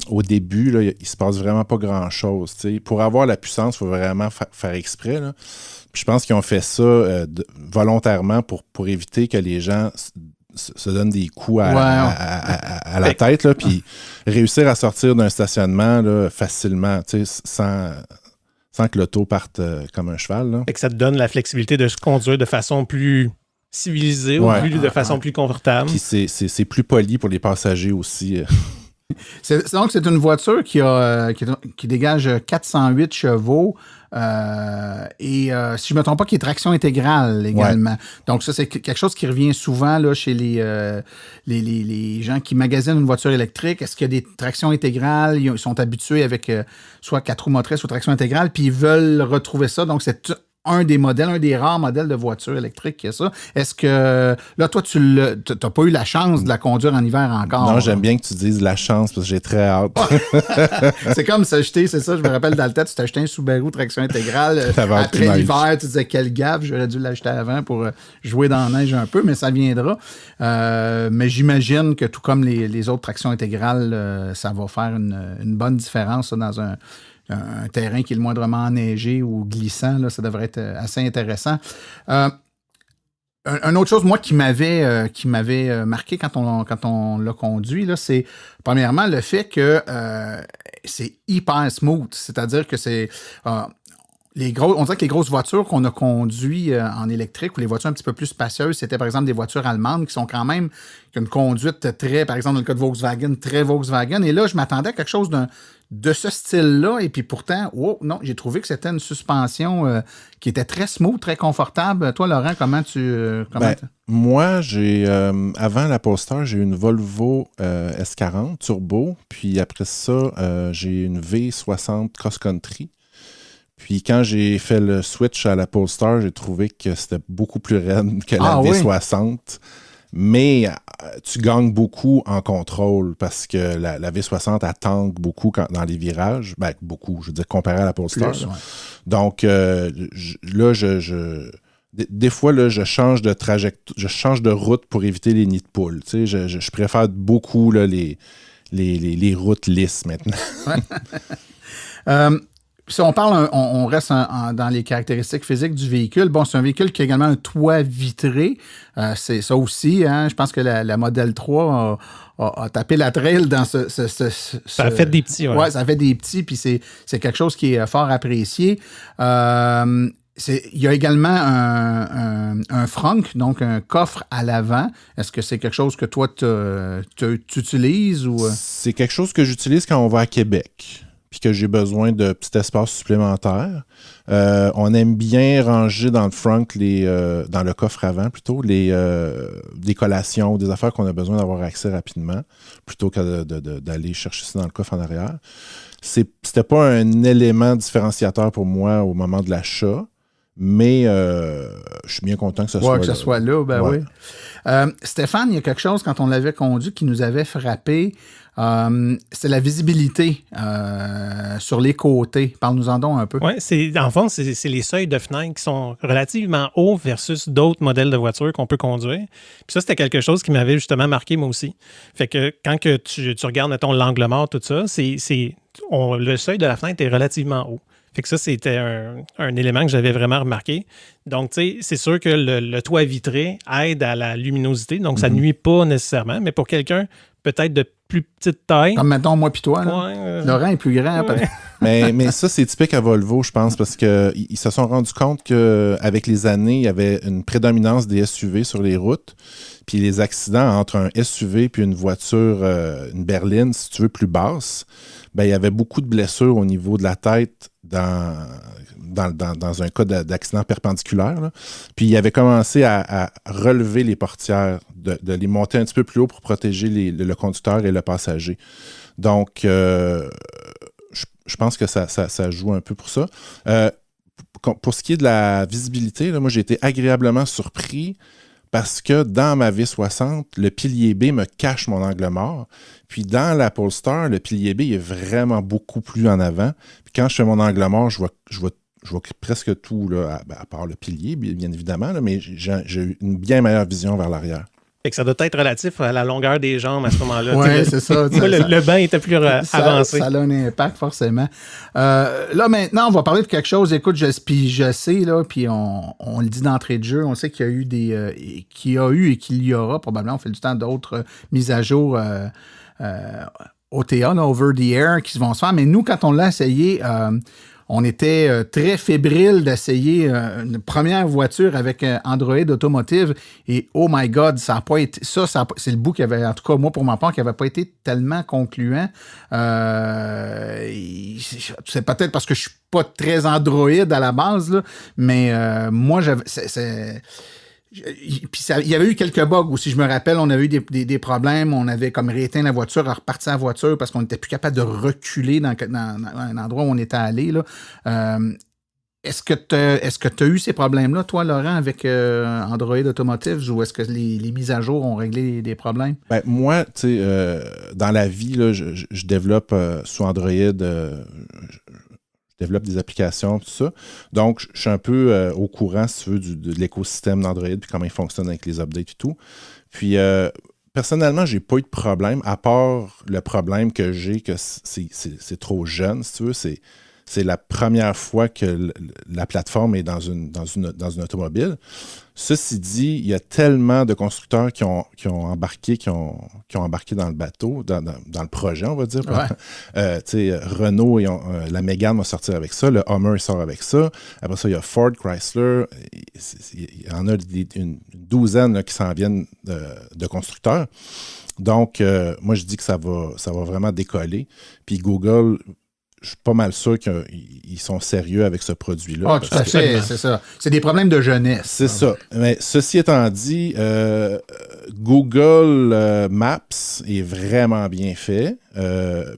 au début, là, il ne se passe vraiment pas grand-chose. T'sais. Pour avoir la puissance, il faut vraiment faire exprès. Là. Puis je pense qu'ils ont fait ça volontairement pour éviter que les gens se donnent des coups à la tête, là, puis réussir à sortir d'un stationnement là, facilement, sans que l'auto parte comme un cheval. Là. Fait que ça te donne la flexibilité de se conduire de façon plus civilisée ou de façon plus confortable. Puis c'est plus poli pour les passagers aussi. Donc, c'est une voiture qui dégage 408 chevaux et, si je ne me trompe pas, qui est traction intégrale également. Ouais. Donc, ça, c'est quelque chose qui revient souvent là, chez les gens qui magasinent une voiture électrique. Est-ce qu'il y a des tractions intégrales? Ils sont habitués avec soit 4 roues motrices ou traction intégrale, puis ils veulent retrouver ça. Donc, c'est un des rares modèles de voiture électrique qui a ça. Est-ce que, là, toi, tu n'as pas eu la chance de la conduire en hiver encore? Non, j'aime bien que tu dises la chance parce que j'ai très hâte. C'est comme s'acheter, c'est ça, je me rappelle dans le temps, tu t'achetais un Subaru traction intégrale. Après l'hiver, tu disais quelle gaffe, j'aurais dû l'acheter avant pour jouer dans la neige un peu, mais ça viendra. Mais j'imagine que tout comme les autres tractions intégrales, ça va faire une bonne différence ça, dans un terrain qui est le moindrement enneigé ou glissant, là, ça devrait être assez intéressant. Une autre chose, moi, qui m'avait marqué quand on l'a conduit, là, c'est premièrement le fait que c'est hyper smooth. C'est-à-dire que c'est... on dirait que les grosses voitures qu'on a conduites en électrique ou les voitures un petit peu plus spacieuses, c'était par exemple des voitures allemandes qui sont quand même qui ont une conduite très, par exemple dans le cas de Volkswagen, très Volkswagen. Et là, je m'attendais à quelque chose de ce style-là. Et puis pourtant, non, j'ai trouvé que c'était une suspension qui était très smooth, très confortable. Toi, Laurent, comment moi, avant la Polestar, j'ai eu une Volvo S40 Turbo. Puis après ça, j'ai une V60 Cross Country. Puis quand j'ai fait le switch à la Polestar, j'ai trouvé que c'était beaucoup plus raide que la V60. Oui. Mais tu gagnes beaucoup en contrôle parce que la V60, elle tangue beaucoup dans les virages. Ben, beaucoup, je veux dire, comparé à la Polestar. Plus, ouais. Donc, là, des fois, là, je change de route pour éviter les nids de poules. Tu sais, je préfère beaucoup là, les routes lisses maintenant. Si on parle, on reste dans les caractéristiques physiques du véhicule. Bon, c'est un véhicule qui a également un toit vitré. C'est ça aussi. Hein? Je pense que la Model 3 a tapé la trail dans ce ça a fait des petits. Ouais, ça a fait des petits. Puis c'est quelque chose qui est fort apprécié. Il y a également un frunk, donc un coffre à l'avant. Est-ce que c'est quelque chose que toi, tu utilises? Ou... C'est quelque chose que j'utilise quand on va à Québec. Puis que j'ai besoin de petits espaces supplémentaires. On aime bien ranger dans le frunk, dans le coffre avant plutôt, des collations, des affaires qu'on a besoin d'avoir accès rapidement, plutôt que d'aller chercher ça dans le coffre en arrière. C'était pas un élément différenciateur pour moi au moment de l'achat, mais je suis bien content que ce soit là. Que ce soit là, ben oui. Stéphane, il y a quelque chose, quand on l'avait conduit, qui nous avait frappé. C'est la visibilité sur les côtés. Parle-nous-en donc un peu. Oui, en fond, c'est les seuils de fenêtre qui sont relativement hauts versus d'autres modèles de voitures qu'on peut conduire. Puis ça, c'était quelque chose qui m'avait justement marqué moi aussi. Fait que quand que tu regardes, mettons, l'angle mort, tout ça, le seuil de la fenêtre est relativement haut. Fait que ça, c'était un élément que j'avais vraiment remarqué. Donc, tu sais, c'est sûr que le toit vitré aide à la luminosité, donc ça ne nuit pas nécessairement, mais pour quelqu'un peut-être de plus petite taille. Comme mettons moi puis toi. Là. Laurent est plus grand. Ouais. mais ça, c'est typique à Volvo, je pense, parce qu'ils se sont rendus compte qu'avec les années, il y avait une prédominance des SUV sur les routes. Puis les accidents entre un SUV puis une voiture, une berline, si tu veux, plus basse, ben, il y avait beaucoup de blessures au niveau de la tête dans un cas d'accident perpendiculaire. Là. Puis il avait commencé à relever les portières, de les monter un petit peu plus haut pour protéger le conducteur et le passager. Donc, je pense que ça joue un peu pour ça. Pour ce qui est de la visibilité, là, moi, j'ai été agréablement surpris parce que dans ma V60, le pilier B me cache mon angle mort. Puis dans la Polestar, le pilier B est vraiment beaucoup plus en avant. Puis quand je fais mon angle mort, je vois presque tout, là, à part le pilier, bien évidemment, là, mais j'ai une bien meilleure vision vers l'arrière. Fait que ça doit être relatif à la longueur des jambes à ce moment-là. Oui, c'est ça. Moi, le banc était plus avancé. Ça a un impact, forcément. Là, maintenant, on va parler de quelque chose. Écoute, je sais, là, puis on le dit d'entrée de jeu, on sait qu'il y a eu qu'il y aura probablement, on fait du temps d'autres mises à jour OTA, là, over the air, qui vont se faire. Mais nous, quand on l'a essayé, on était très fébrile d'essayer une première voiture avec Android Automotive et oh my God, ça n'a pas été. C'est le bout qui avait, en tout cas, moi, pour ma part, qui n'avait pas été tellement concluant. C'est peut-être parce que je ne suis pas très Android à la base, là, mais moi, Puis il y avait eu quelques bugs aussi, je me rappelle, on avait eu des problèmes, on avait comme rééteint la voiture, reparti la voiture parce qu'on n'était plus capable de reculer dans un endroit où on était allé. Là. Est-ce que tu as eu ces problèmes-là, toi, Laurent, avec Android Automotive, ou est-ce que les mises à jour ont réglé des problèmes? Ben, moi, tu sais, dans la vie, là, je développe sous Android, je développe des applications, tout ça. Donc, je suis un peu au courant, si tu veux, de l'écosystème d'Android, puis comment il fonctionne avec les updates et tout. Puis, personnellement, j'ai pas eu de problème, à part le problème que j'ai, que c'est trop jeune, si tu veux. C'est la première fois que la plateforme est dans une automobile. Ceci dit, il y a tellement de constructeurs qui ont embarqué dans le bateau, dans le projet, on va dire. Ouais. Renault, la Mégane va sortir avec ça, le Hummer sort avec ça. Après ça, il y a Ford, Chrysler. Il y en a une douzaine là, qui s'en viennent de constructeurs. Donc, moi, je dis que ça va vraiment décoller. Puis Google, je suis pas mal sûr qu'ils sont sérieux avec ce produit-là. Ah, tout à fait, c'est ça. C'est des problèmes de jeunesse. C'est ça. Mais ceci étant dit, Google Maps est vraiment bien fait.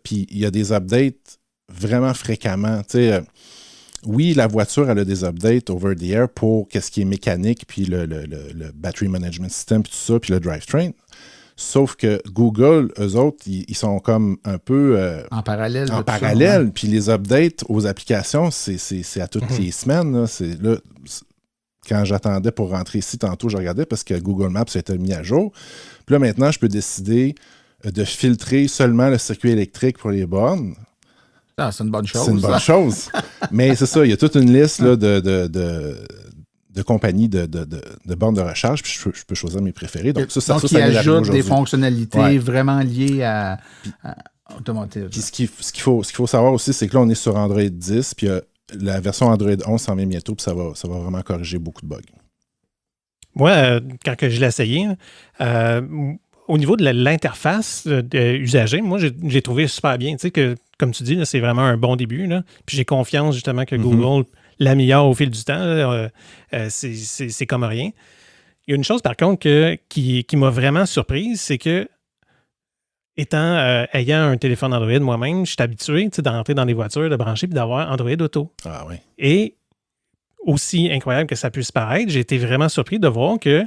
Puis il y a des updates vraiment fréquemment. Oui, la voiture, elle a des updates over the air pour qu'est-ce qui est mécanique, puis le battery management system, puis tout ça, puis le drivetrain. Sauf que Google, eux autres, ils sont comme un peu... en parallèle. En parallèle. Puis les updates aux applications, c'est à toutes les semaines. Là, quand j'attendais pour rentrer ici, tantôt, je regardais parce que Google Maps a été mis à jour. Puis là, maintenant, je peux décider de filtrer seulement le circuit électrique pour les bornes. Ah, c'est une bonne chose. C'est une bonne chose. Mais c'est ça, il y a toute une liste là, de compagnies de bornes de recharge, puis je peux choisir mes préférés. Donc, il ajoute des fonctionnalités vraiment liées à Automotive. Puis ce qu'il faut savoir aussi, c'est que là, on est sur Android 10, puis la version Android 11 s'en vient bientôt, puis ça va vraiment corriger beaucoup de bugs. Moi, quand je l'ai essayé, au niveau de l'interface usagée, moi, j'ai trouvé super bien. Tu sais, que, comme tu dis, là, c'est vraiment un bon début. Là. Puis j'ai confiance justement que Google l'améliore au fil du temps. C'est comme rien. Il y a une chose, par contre, qui m'a vraiment surprise, c'est que, ayant un téléphone Android moi-même, je suis habitué d'entrer dans les voitures, de brancher, puis d'avoir Android Auto. Ah oui. Et aussi incroyable que ça puisse paraître, j'ai été vraiment surpris de voir que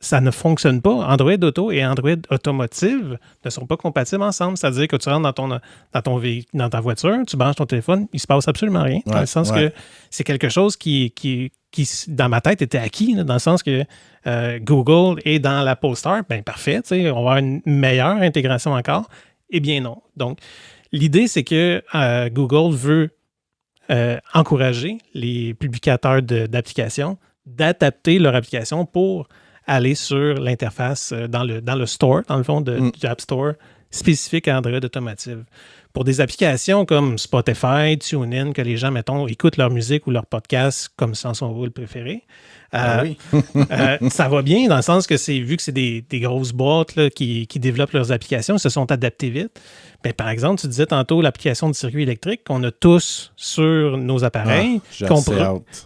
ça ne fonctionne pas. Android Auto et Android Automotive ne sont pas compatibles ensemble. C'est-à-dire que tu rentres dans ta voiture, tu branches ton téléphone, il ne se passe absolument rien. Dans le sens que c'est quelque chose qui, dans ma tête, était acquis. Là, dans le sens que Google est dans l'Apple Store. Bien, parfait. On va avoir une meilleure intégration encore. Eh bien, non. Donc, l'idée, c'est que Google veut encourager les publicateurs d'applications d'adapter leur application pour aller sur l'interface dans le store, dans le fond, du App Store spécifique à Android Automotive. Pour des applications comme Spotify, TuneIn, que les gens, mettons, écoutent leur musique ou leur podcast comme sans son rôle préféré, ça va bien dans le sens que vu que c'est des grosses boîtes là, qui développent leurs applications, ils se sont adaptés vite. Bien, par exemple, tu disais tantôt l'application de circuit électrique qu'on a tous sur nos appareils,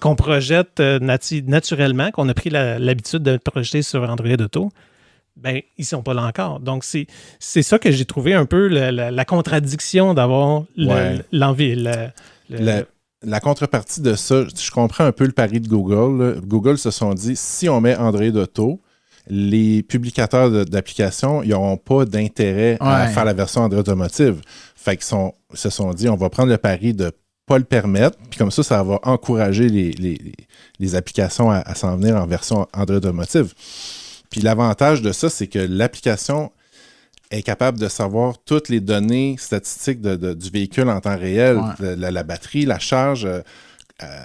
qu'on projette naturellement, qu'on a pris l'habitude de projeter sur Android Auto. Bien, ils ne sont pas là encore. Donc, c'est ça que j'ai trouvé un peu la contradiction d'avoir l'envie. La contrepartie de ça, je comprends un peu le pari de Google. Là. Google se sont dit, si on met Android Auto, les publicateurs d'applications, ils n'auront pas d'intérêt à faire la version Android Automotive. Fait qu'ils se sont dit, on va prendre le pari de ne pas le permettre, puis comme ça va encourager les applications à s'en venir en version Android Automotive. Puis l'avantage de ça, c'est que l'application est capable de savoir toutes les données statistiques du véhicule en temps réel, la batterie, la charge,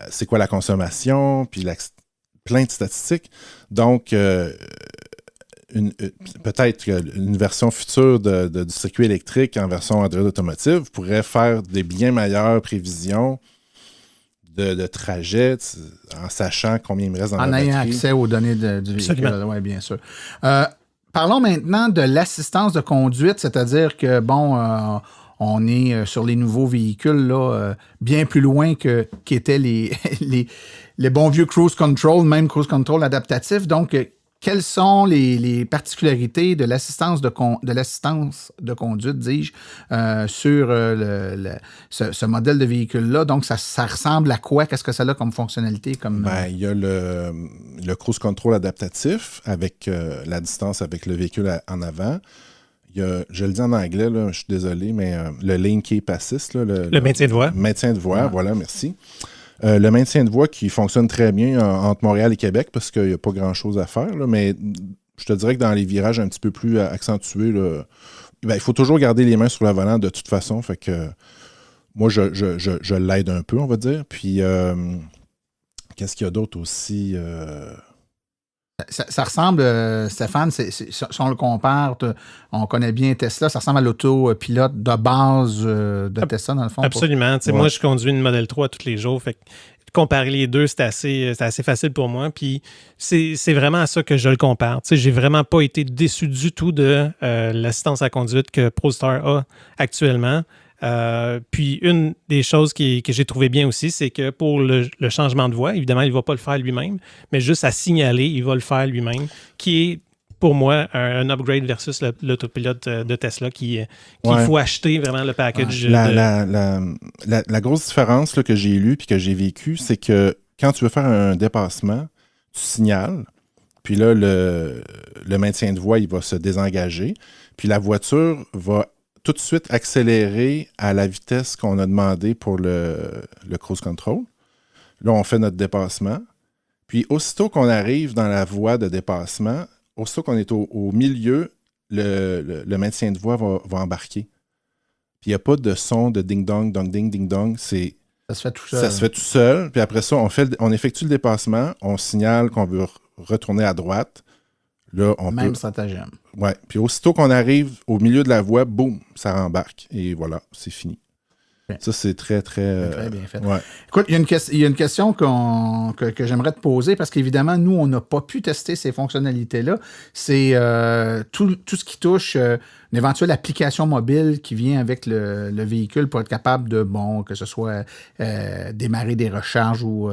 c'est quoi la consommation, puis plein de statistiques. Donc, peut-être qu'une version future du circuit électrique en version Android Automotive pourrait faire des bien meilleures prévisions de trajet en sachant combien il me reste dans la batterie. En ayant accès aux données du véhicule. Oui, bien sûr. Parlons maintenant de l'assistance de conduite, c'est-à-dire que, on est sur les nouveaux véhicules là, bien plus loin qu'étaient les bons vieux cruise control, même cruise control adaptatif. Donc, quelles sont les particularités de l'assistance de conduite, dis-je, sur ce modèle de véhicule-là? Donc, ça ressemble à quoi? Qu'est-ce que ça a comme fonctionnalité? Il y a le cruise control adaptatif avec la distance avec le véhicule en avant. Il y a, je le dis en anglais, là, je suis désolé, mais le lane keep assist. Là, le maintien de voie. Maintien de voie, voilà, merci. Le maintien de voie qui fonctionne très bien entre Montréal et Québec parce qu'il n'y a pas grand-chose à faire, là, mais je te dirais que dans les virages un petit peu plus accentués, là, il faut toujours garder les mains sur le volant de toute façon. Fait que moi, je l'aide un peu, on va dire. Puis, qu'est-ce qu'il y a d'autre aussi? Ça ressemble, Stéphane, si on le compare, on connaît bien Tesla, ça ressemble à l'autopilote de base de Tesla, dans le fond. Absolument. Moi, je conduis une Model 3 tous les jours. Fait que comparer les deux, c'est assez facile pour moi. Puis c'est vraiment à ça que je le compare. J'ai vraiment pas été déçu du tout de l'assistance à la conduite que Polestar a actuellement. Puis une des choses que j'ai trouvé bien aussi, c'est que pour le changement de voie, évidemment, il ne va pas le faire lui-même, mais juste à signaler, il va le faire lui-même, qui est pour moi un upgrade versus l'autopilote de Tesla qu'il faut acheter vraiment le package. La grosse différence là, que j'ai lue et que j'ai vécue, c'est que quand tu veux faire un dépassement, tu signales, puis là, le maintien de voie, il va se désengager, puis la voiture va tout de suite accélérer à la vitesse qu'on a demandé pour le cruise control. Là, on fait notre dépassement. Puis, aussitôt qu'on arrive dans la voie de dépassement, aussitôt qu'on est au milieu, le maintien de voie va embarquer. Puis, il n'y a pas de son de ding-dong, dong-ding, ding-dong. Ça se fait tout seul. Ça se fait tout seul. Puis après ça, on effectue le dépassement. On signale qu'on veut retourner à droite. Là, Même stratagème. Oui. Puis aussitôt qu'on arrive au milieu de la voie, boum, ça rembarque. Et voilà, c'est fini. Okay. Ça, c'est très, très... très bien fait. Ouais. Écoute, il y a une question que j'aimerais te poser parce qu'évidemment, nous, on n'a pas pu tester ces fonctionnalités-là. C'est tout ce qui touche une éventuelle application mobile qui vient avec le véhicule pour être capable de, que ce soit démarrer des recharges ou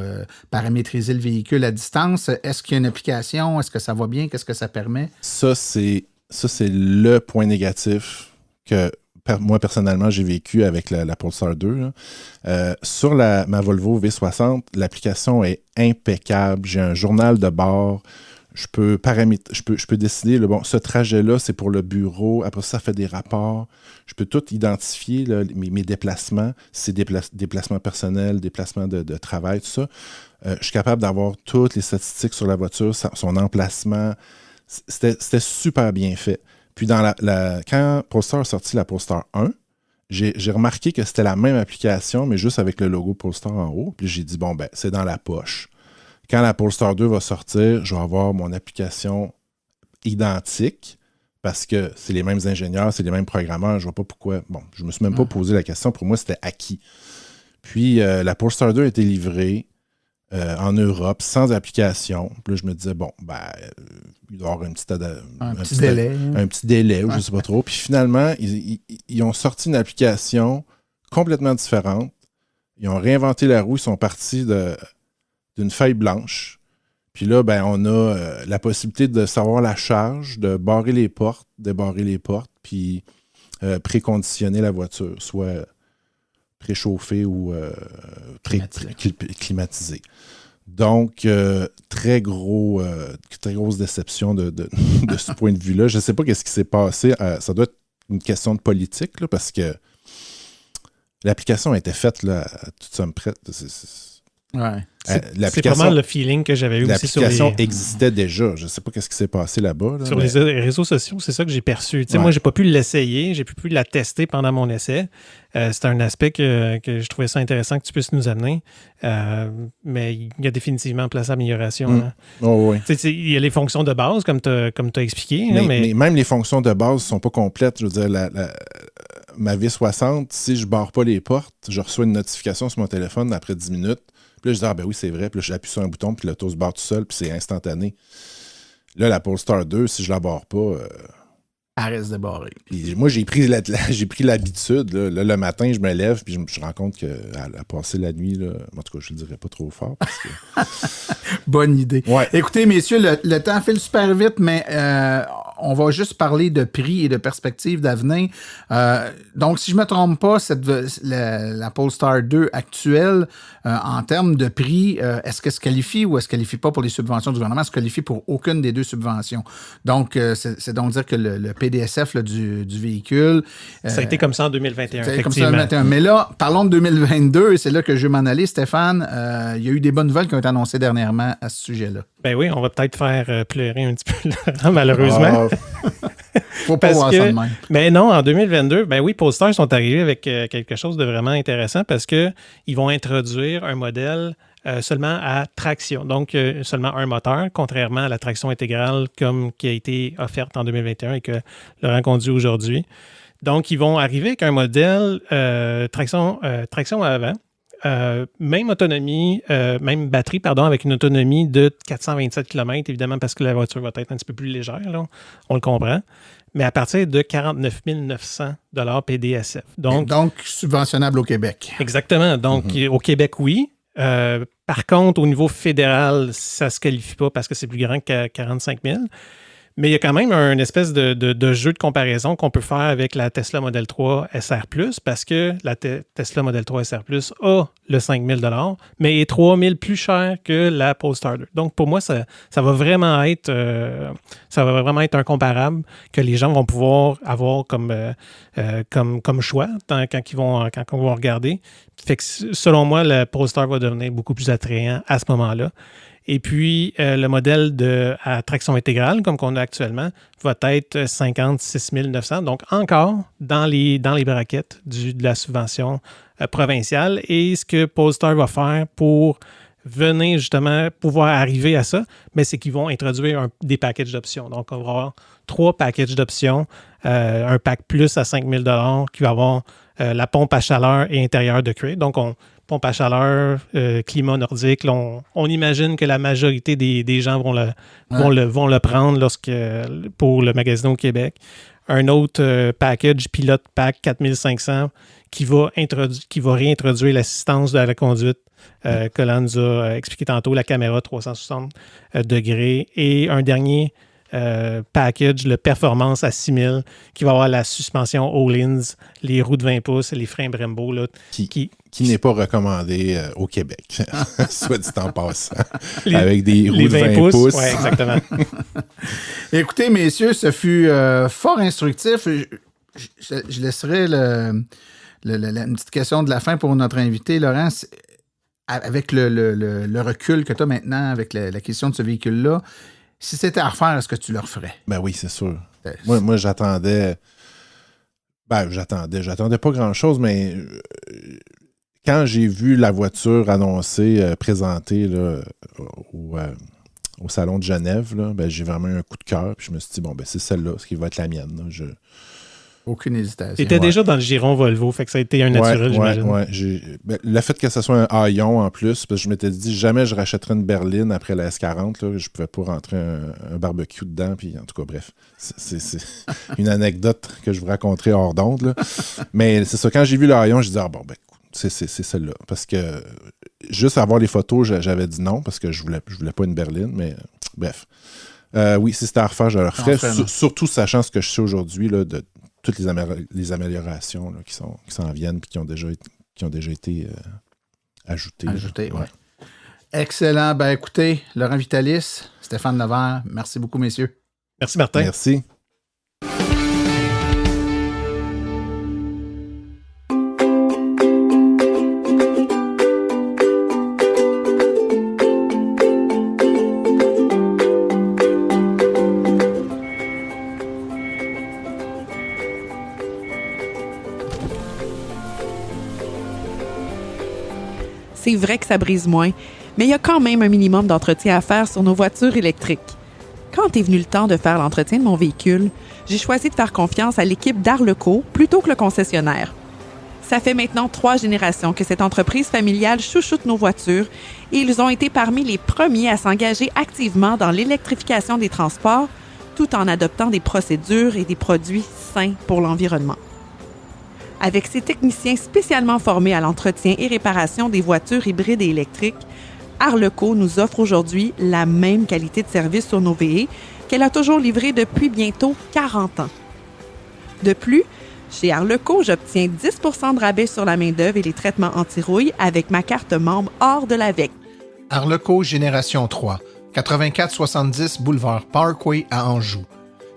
paramétriser le véhicule à distance. Est-ce qu'il y a une application? Est-ce que ça va bien? Qu'est-ce que ça permet? Ça, c'est le point négatif que moi, personnellement, j'ai vécu avec la Polestar 2. Sur ma Volvo V60, l'application est impeccable. J'ai un journal de bord. Je peux décider, ce trajet-là, c'est pour le bureau. Après ça fait des rapports. Je peux tout identifier, là, mes déplacements, si c'est déplacements personnels, déplacements de travail, tout ça. Je suis capable d'avoir toutes les statistiques sur la voiture, son emplacement. C'était super bien fait. Puis quand Polestar a sorti la Polestar 1, j'ai remarqué que c'était la même application, mais juste avec le logo Polestar en haut. Puis j'ai dit, c'est dans la poche. Quand la Polestar 2 va sortir, je vais avoir mon application identique parce que c'est les mêmes ingénieurs, c'est les mêmes programmeurs. Je ne vois pas pourquoi. Je ne me suis même pas posé la question. Pour moi, c'était acquis. Puis la Polestar 2 a été livrée en Europe sans application. Puis là, je me disais, il doit y avoir un petit délai, ou je ne sais pas trop. Puis finalement, ils ont sorti une application complètement différente. Ils ont réinventé la roue. Ils sont partis d'une feuille blanche. Puis là, on a la possibilité de savoir la charge, de barrer les portes, débarrer les portes, puis préconditionner la voiture, soit préchauffée ou climatisée. Donc, très grosse déception de ce point de vue-là. Je ne sais pas ce qui s'est passé. Ça doit être une question de politique, là, parce que l'application a été faite là, à toute somme prête. Ouais. C'est pas mal le feeling que j'avais eu aussi sur les... L'application existait déjà. Je ne sais pas ce qui s'est passé là-bas. Sur les réseaux sociaux, c'est ça que j'ai perçu. Moi, j'ai pas pu l'essayer, j'ai pu la tester pendant mon essai. C'est un aspect que je trouvais ça intéressant que tu puisses nous amener. Mais il y a définitivement place à amélioration. Oh, oui. Il y a les fonctions de base, comme tu as expliqué. Mais même les fonctions de base ne sont pas complètes. Je veux dire, ma V60, si je ne barre pas les portes, je reçois une notification sur mon téléphone après 10 minutes. Puis là, je dis, ben oui, c'est vrai. Puis là, j'appuie sur un bouton, puis l'auto se barre tout seul, puis c'est instantané. Là, la Polestar 2, si je la barre pas... Elle reste débarrée. Puis moi, j'ai pris l'habitude. Là, le matin, je me lève, puis je rends compte qu'elle a passé la nuit. Là. En tout cas, je ne le dirais pas trop fort. Parce que... Bonne idée. Ouais. Écoutez, messieurs, le temps file super vite, mais on va juste parler de prix et de perspectives d'avenir. Donc, si je ne me trompe pas, la Polestar 2 actuelle, en termes de prix, est-ce qu'elle se qualifie ou est-ce qu'elle ne qualifie pas pour les subventions du gouvernement? Elle se qualifie pour aucune des deux subventions. Donc, c'est donc dire que le PDSF là, du véhicule... ça a été comme ça en 2021, effectivement. Comme ça en 2021. Mais là, parlons de 2022, et c'est là que je vais m'en aller, Stéphane. Il y a eu des bonnes nouvelles qui ont été annoncées dernièrement à ce sujet-là. Ben oui, on va peut-être faire pleurer un petit peu Laurent, malheureusement. Faut pas voir ça de même. Mais non, en 2022, ben oui, Polestar sont arrivés avec quelque chose de vraiment intéressant parce qu'ils vont introduire un modèle seulement à traction, donc seulement un moteur, contrairement à la traction intégrale qui a été offerte en 2021 et que Laurent conduit aujourd'hui. Donc, ils vont arriver avec un modèle traction à avant. Même autonomie, même batterie, avec une autonomie de 427 km, évidemment, parce que la voiture va être un petit peu plus légère, là, on le comprend, mais à partir de 49 900 PDSF. Donc, subventionnable au Québec. Exactement. Donc, au Québec, oui. Par contre, au niveau fédéral, ça ne se qualifie pas parce que c'est plus grand que 45 000. Mais il y a quand même un espèce de jeu de comparaison qu'on peut faire avec la Tesla Model 3 SR+, parce que la Tesla Model 3 SR+, a le 5 000 $, mais est 3 000 plus cher que la Polestar 2. Donc, pour moi, ça va vraiment être un comparable que les gens vont pouvoir avoir comme choix quand on va regarder. Fait que, selon moi, la Polestar va devenir beaucoup plus attrayant à ce moment-là. Et puis, le modèle à traction intégrale, comme qu'on a actuellement, va être 56 900. Donc, encore dans les braquettes de la subvention provinciale. Et ce que Polestar va faire pour venir justement pouvoir arriver à ça, c'est qu'ils vont introduire des packages d'options. Donc, on va avoir 3 packages d'options. Un pack plus à 5 000 $ qui va avoir la pompe à chaleur et intérieur de cuir. Donc, pompe à chaleur, climat nordique. Là, on imagine que la majorité des gens vont le prendre pour le magasiner au Québec. Un autre package, Pilote Pack 4500, qui va réintroduire l'assistance de la conduite que l'on nous a expliqué tantôt, la caméra 360 degrés. Et un dernier package, le Performance à 6000, qui va avoir la suspension Öhlins, les roues de 20 pouces, les freins Brembo. Là, qui n'est pas recommandé au Québec, soit dit en passant, avec des roues de 20 pouces. Oui, exactement. Écoutez, messieurs, ce fut fort instructif. Je laisserai une petite question de la fin pour notre invité, Laurent. Avec le recul que tu as maintenant avec la question de ce véhicule-là, si c'était à refaire, est-ce que tu le referais? Ben oui, c'est sûr. Moi, j'attendais... J'attendais pas grand-chose, mais quand j'ai vu la voiture annoncée, présentée là, au Salon de Genève, là, j'ai vraiment eu un coup de cœur. Puis je me suis dit, c'est celle-là, ce qui va être la mienne. Là. Aucune hésitation. Tu étais déjà dans le giron Volvo, fait que ça a été un naturel, j'imagine. Ouais. Le fait que ce soit un haillon en plus, parce que je m'étais dit, jamais je rachèterais une berline après la S40. Là, je pouvais pas rentrer un barbecue dedans. Puis, en tout cas, bref, c'est une anecdote que je vous raconterai hors d'onde. Là. Mais c'est ça, quand j'ai vu le haillon, je dit, c'est celle-là. Parce que juste avoir les photos, j'avais dit non, parce que je voulais pas une berline. Mais bref. Oui, si c'était à refaire, je le referais. Surtout sachant ce que je sais aujourd'hui là, de toutes les améliorations là, qui s'en viennent et qui ont déjà été ajoutées. Ouais. Excellent. Écoutez, Laurent Vitalis, Stéphane Levert, merci beaucoup, messieurs. Merci, Martin. Merci. C'est vrai que ça brise moins, mais il y a quand même un minimum d'entretien à faire sur nos voitures électriques. Quand est venu le temps de faire l'entretien de mon véhicule, j'ai choisi de faire confiance à l'équipe d'Arleco plutôt que le concessionnaire. Ça fait maintenant 3 générations que cette entreprise familiale chouchoute nos voitures et ils ont été parmi les premiers à s'engager activement dans l'électrification des transports tout en adoptant des procédures et des produits sains pour l'environnement. Avec ses techniciens spécialement formés à l'entretien et réparation des voitures hybrides et électriques, Arleco nous offre aujourd'hui la même qualité de service sur nos VE qu'elle a toujours livré depuis bientôt 40 ans. De plus, chez Arleco, j'obtiens 10 % de rabais sur la main-d'œuvre et les traitements anti-rouille avec ma carte membre hors de l'AVEC. Arleco Génération 3, 8470 boulevard Parkway à Anjou.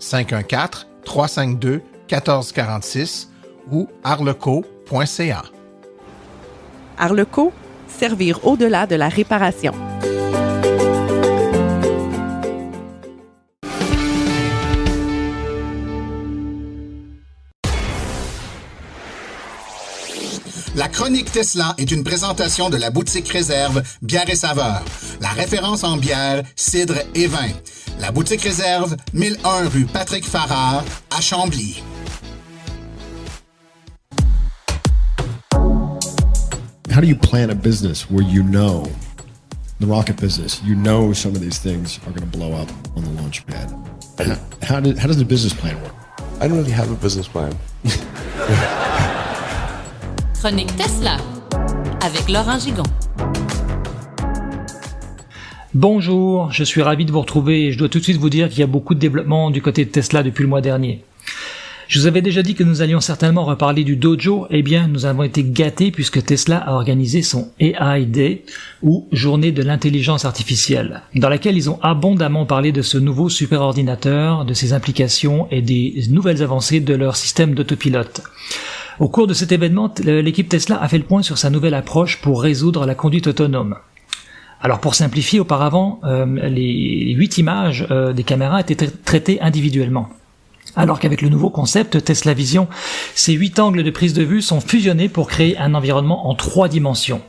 514-352-1446 ou arleco.ca. Arleco, servir au-delà de la réparation. La chronique Tesla est une présentation de la boutique Réserve Bière et Saveurs, la référence en bière, cidre et vin. La boutique Réserve, 1001 rue Patrick Farrar, à Chambly. How do you plan a business where you know, the rocket business, you know some of these things are going to blow up on the launch pad? How does the business plan work? I don't really have a business plan. Chronique Tesla avec Laurent Gigon. Bonjour, je suis ravi de vous retrouver et je dois tout de suite vous dire qu'il y a beaucoup de développement du côté de Tesla depuis le mois dernier. Je vous avais déjà dit que nous allions certainement reparler du Dojo. Eh bien, nous avons été gâtés puisque Tesla a organisé son AI Day, ou Journée de l'intelligence artificielle, dans laquelle ils ont abondamment parlé de ce nouveau superordinateur, de ses implications et des nouvelles avancées de leur système d'autopilote. Au cours de cet événement, l'équipe Tesla a fait le point sur sa nouvelle approche pour résoudre la conduite autonome. Alors pour simplifier, auparavant, les 8 images des caméras étaient traitées individuellement. Alors qu'avec le nouveau concept Tesla Vision, ces 8 angles de prise de vue sont fusionnés pour créer un environnement en 3 dimensions,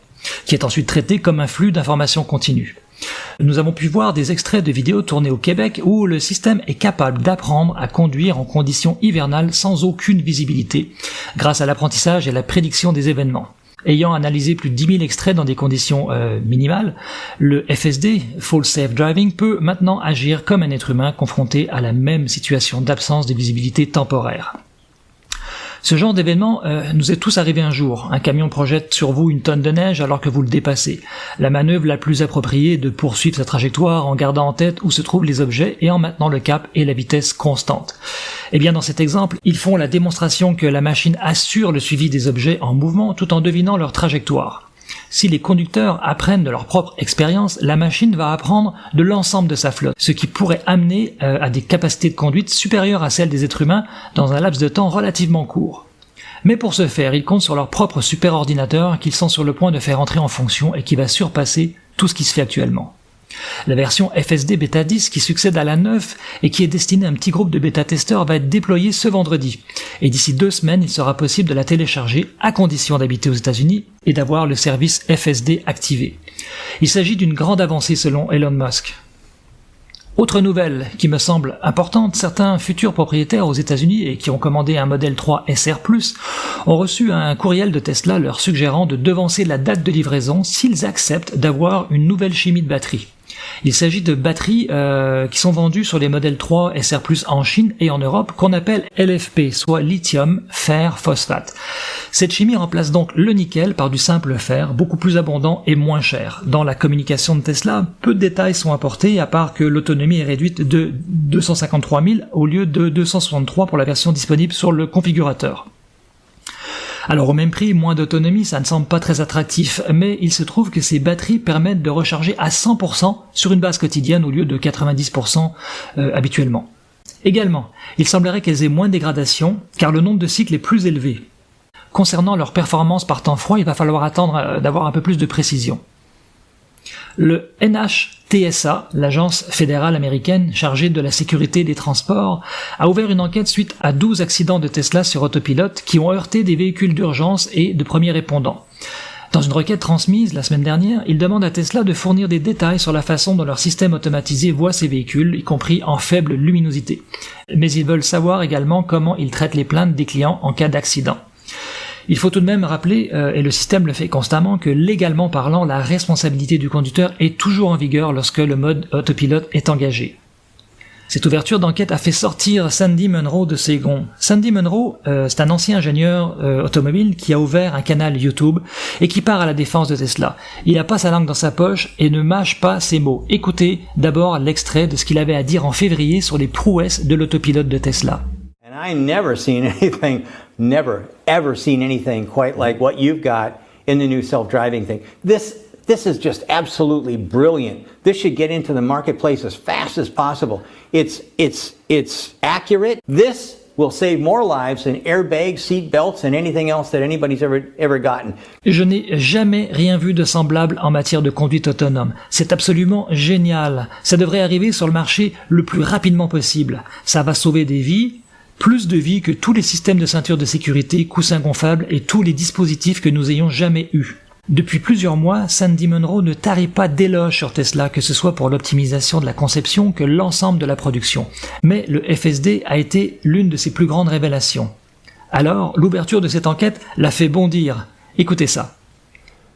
qui est ensuite traité comme un flux d'informations continu. Nous avons pu voir des extraits de vidéos tournées au Québec où le système est capable d'apprendre à conduire en conditions hivernales sans aucune visibilité, grâce à l'apprentissage et la prédiction des événements. Ayant analysé plus de 10 000 extraits dans des conditions minimales, le FSD, Full Safe Driving, peut maintenant agir comme un être humain confronté à la même situation d'absence de visibilité temporaire. Ce genre d'événement nous est tous arrivé un jour. Un camion projette sur vous une tonne de neige alors que vous le dépassez. La manœuvre la plus appropriée est de poursuivre sa trajectoire en gardant en tête où se trouvent les objets et en maintenant le cap et la vitesse constante. Eh bien, dans cet exemple, ils font la démonstration que la machine assure le suivi des objets en mouvement tout en devinant leur trajectoire. Si les conducteurs apprennent de leur propre expérience, la machine va apprendre de l'ensemble de sa flotte, ce qui pourrait amener à des capacités de conduite supérieures à celles des êtres humains dans un laps de temps relativement court. Mais pour ce faire, ils comptent sur leur propre superordinateur qu'ils sont sur le point de faire entrer en fonction et qui va surpasser tout ce qui se fait actuellement. La version FSD Beta 10 qui succède à la 9 et qui est destinée à un petit groupe de bêta-testeurs va être déployée ce vendredi. Et d'ici 2 semaines, il sera possible de la télécharger à condition d'habiter aux États-Unis et d'avoir le service FSD activé. Il s'agit d'une grande avancée selon Elon Musk. Autre nouvelle qui me semble importante, certains futurs propriétaires aux États-Unis et qui ont commandé un Model 3 SR+, ont reçu un courriel de Tesla leur suggérant de devancer la date de livraison s'ils acceptent d'avoir une nouvelle chimie de batterie. Il s'agit de batteries qui sont vendues sur les modèles 3 SR+, en Chine et en Europe, qu'on appelle LFP, soit lithium fer phosphate. Cette chimie remplace donc le nickel par du simple fer, beaucoup plus abondant et moins cher. Dans la communication de Tesla, peu de détails sont apportés, à part que l'autonomie est réduite de 253 000 au lieu de 263 pour la version disponible sur le configurateur. Alors au même prix, moins d'autonomie, ça ne semble pas très attractif, mais il se trouve que ces batteries permettent de recharger à 100% sur une base quotidienne au lieu de 90% habituellement. Également, il semblerait qu'elles aient moins de dégradation, car le nombre de cycles est plus élevé. Concernant leur performance par temps froid, il va falloir attendre d'avoir un peu plus de précision. Le NHTSA, l'agence fédérale américaine chargée de la sécurité des transports, a ouvert une enquête suite à 12 accidents de Tesla sur autopilote qui ont heurté des véhicules d'urgence et de premiers répondants. Dans une requête transmise la semaine dernière, ils demandent à Tesla de fournir des détails sur la façon dont leur système automatisé voit ces véhicules, y compris en faible luminosité. Mais ils veulent savoir également comment ils traitent les plaintes des clients en cas d'accident. Il faut tout de même rappeler, et le système le fait constamment, que légalement parlant, la responsabilité du conducteur est toujours en vigueur lorsque le mode autopilote est engagé. Cette ouverture d'enquête a fait sortir Sandy Munro de ses gonds. Sandy Munro, c'est un ancien ingénieur automobile qui a ouvert un canal YouTube et qui part à la défense de Tesla. Il n'a pas sa langue dans sa poche et ne mâche pas ses mots. Écoutez d'abord l'extrait de ce qu'il avait à dire en février sur les prouesses de l'autopilote de Tesla. And I never ever seen anything quite like what you've got in the new self-driving thing. This is just absolutely brilliant. This should get into the marketplace as fast as possible. It's accurate. This will save more lives than airbags, seat belts, and anything else that anybody's ever gotten. Je n'ai jamais rien vu de semblable en matière de conduite autonome. C'est absolument génial. Ça devrait arriver sur le marché le plus rapidement possible. Ça va sauver des vies, plus de vies que tous les systèmes de ceinture de sécurité, coussins gonflables et tous les dispositifs que nous ayons jamais eus. Depuis plusieurs mois, Sandy Munro ne tarit pas d'éloges sur Tesla, que ce soit pour l'optimisation de la conception que l'ensemble de la production. Mais le FSD a été l'une de ses plus grandes révélations. Alors, l'ouverture de cette enquête l'a fait bondir. Écoutez ça.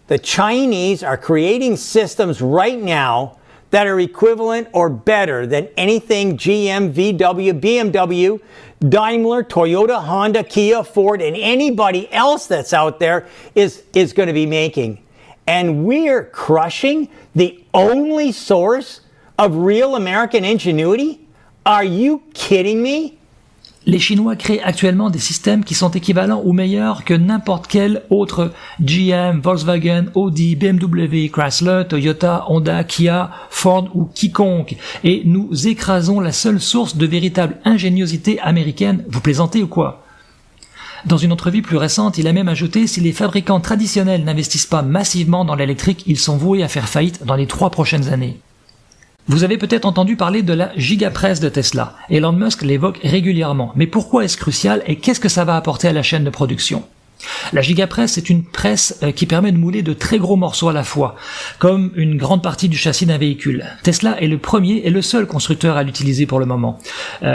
The Chinese are creating systems right now that are equivalent or better than anything GM, VW, BMW, Daimler, Toyota, Honda, Kia, Ford, and anybody else that's out there is going to be making. And we're crushing the only source of real American ingenuity? Are you kidding me? Les Chinois créent actuellement des systèmes qui sont équivalents ou meilleurs que n'importe quel autre GM, Volkswagen, Audi, BMW, Chrysler, Toyota, Honda, Kia, Ford ou quiconque. Et nous écrasons la seule source de véritable ingéniosité américaine. Vous plaisantez ou quoi? Dans une entrevue plus récente, il a même ajouté « Si les fabricants traditionnels n'investissent pas massivement dans l'électrique, ils sont voués à faire faillite dans les 3 prochaines années. » Vous avez peut-être entendu parler de la gigapresse de Tesla. Elon Musk l'évoque régulièrement. Mais pourquoi est-ce crucial et qu'est-ce que ça va apporter à la chaîne de production? La gigapresse, c'est une presse qui permet de mouler de très gros morceaux à la fois, comme une grande partie du châssis d'un véhicule. Tesla est le premier et le seul constructeur à l'utiliser pour le moment.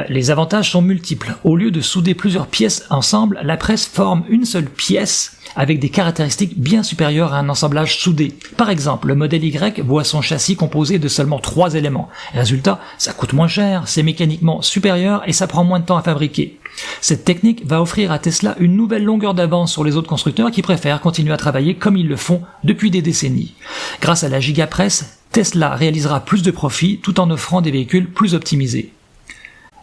Les avantages sont multiples. Au lieu de souder plusieurs pièces ensemble, la presse forme une seule pièce avec des caractéristiques bien supérieures à un assemblage soudé. Par exemple, le modèle Y voit son châssis composé de seulement 3 éléments. Résultat, ça coûte moins cher, c'est mécaniquement supérieur et ça prend moins de temps à fabriquer. Cette technique va offrir à Tesla une nouvelle longueur d'avance sur les autres constructeurs qui préfèrent continuer à travailler comme ils le font depuis des décennies. Grâce à la gigapresse, Tesla réalisera plus de profits tout en offrant des véhicules plus optimisés.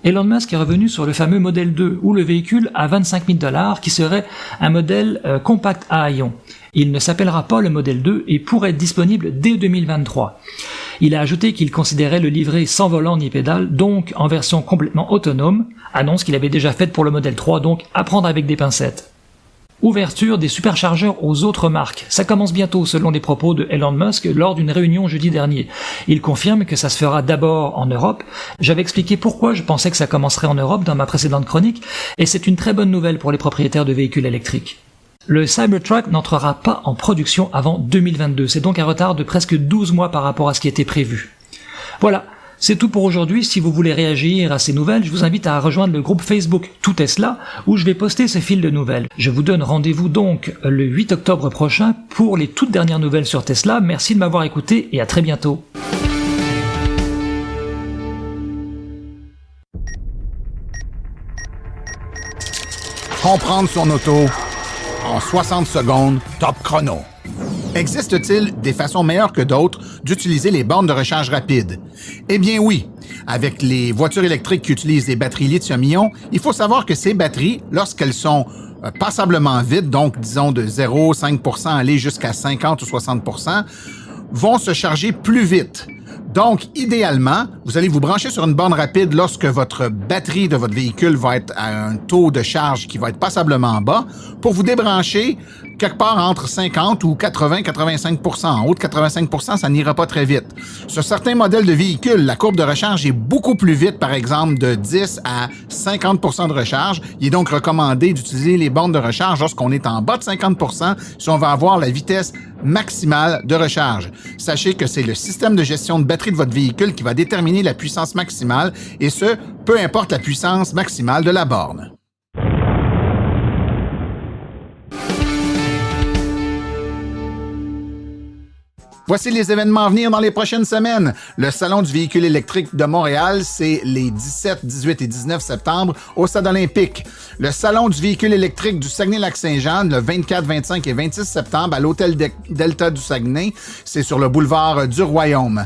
Elon Musk est revenu sur le fameux modèle 2 ou le véhicule à $25 000 qui serait un modèle compact à ion. Il ne s'appellera pas le modèle 2 et pourrait être disponible dès 2023. Il a ajouté qu'il considérait le livret sans volant ni pédale, donc en version complètement autonome, annonce qu'il avait déjà faite pour le modèle 3, donc à prendre avec des pincettes. Ouverture des superchargeurs aux autres marques. Ça commence bientôt selon les propos de Elon Musk lors d'une réunion jeudi dernier. Il confirme que ça se fera d'abord en Europe. J'avais expliqué pourquoi je pensais que ça commencerait en Europe dans ma précédente chronique, et c'est une très bonne nouvelle pour les propriétaires de véhicules électriques. Le Cybertruck n'entrera pas en production avant 2022. C'est donc un retard de presque 12 mois par rapport à ce qui était prévu. Voilà. C'est tout pour aujourd'hui. Si vous voulez réagir à ces nouvelles, je vous invite à rejoindre le groupe Facebook Tout Tesla où je vais poster ce fil de nouvelles. Je vous donne rendez-vous donc le 8 octobre prochain pour les toutes dernières nouvelles sur Tesla. Merci de m'avoir écouté et à très bientôt. Comprendre son auto en 60 secondes, top chrono. Existe-t-il des façons meilleures que d'autres d'utiliser les bornes de recharge rapide? Eh bien oui. Avec les voitures électriques qui utilisent des batteries lithium-ion, il faut savoir que ces batteries, lorsqu'elles sont passablement vides, donc disons de 0,5% aller jusqu'à 50 ou 60%, vont se charger plus vite. Donc, idéalement, vous allez vous brancher sur une borne rapide lorsque votre batterie de votre véhicule va être à un taux de charge qui va être passablement bas pour vous débrancher quelque part entre 50 ou 80-85 %. En haut de 85 %, ça n'ira pas très vite. Sur certains modèles de véhicules, la courbe de recharge est beaucoup plus vite, par exemple de 10 à 50 % de recharge. Il est donc recommandé d'utiliser les bornes de recharge lorsqu'on est en bas de 50 % si on va avoir la vitesse maximale de recharge. Sachez que c'est le système de gestion de batterie de votre véhicule qui va déterminer la puissance maximale, et ce, peu importe la puissance maximale de la borne. Voici les événements à venir dans les prochaines semaines. Le Salon du véhicule électrique de Montréal, c'est les 17, 18 et 19 septembre au Stade olympique. Le Salon du véhicule électrique du Saguenay-Lac-Saint-Jean, le 24, 25 et 26 septembre à l'Hôtel Delta du Saguenay, c'est sur le boulevard du Royaume.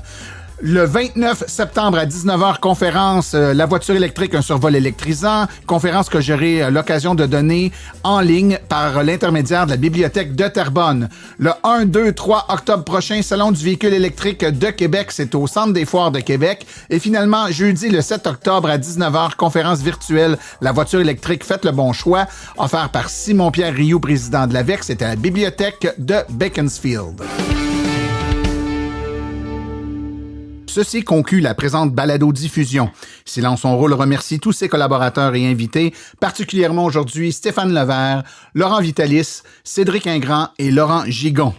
Le 29 septembre à 19h, conférence La voiture électrique, un survol électrisant, conférence que j'aurai l'occasion de donner en ligne par l'intermédiaire de la bibliothèque de Terrebonne. Le 1, 2, 3 octobre prochain, Salon du véhicule électrique de Québec, c'est au Centre des foires de Québec. Et finalement, jeudi le 7 octobre à 19h, conférence virtuelle La voiture électrique, faites le bon choix, offert par Simon-Pierre Rioux, président de l'AVEC, c'est à la bibliothèque de Beaconsfield. Ceci conclut la présente balado-diffusion. Silence on roule remercie tous ses collaborateurs et invités, particulièrement aujourd'hui Stéphane Levert, Laurent Vitalis, Cédric Ingrand et Laurent Gigon.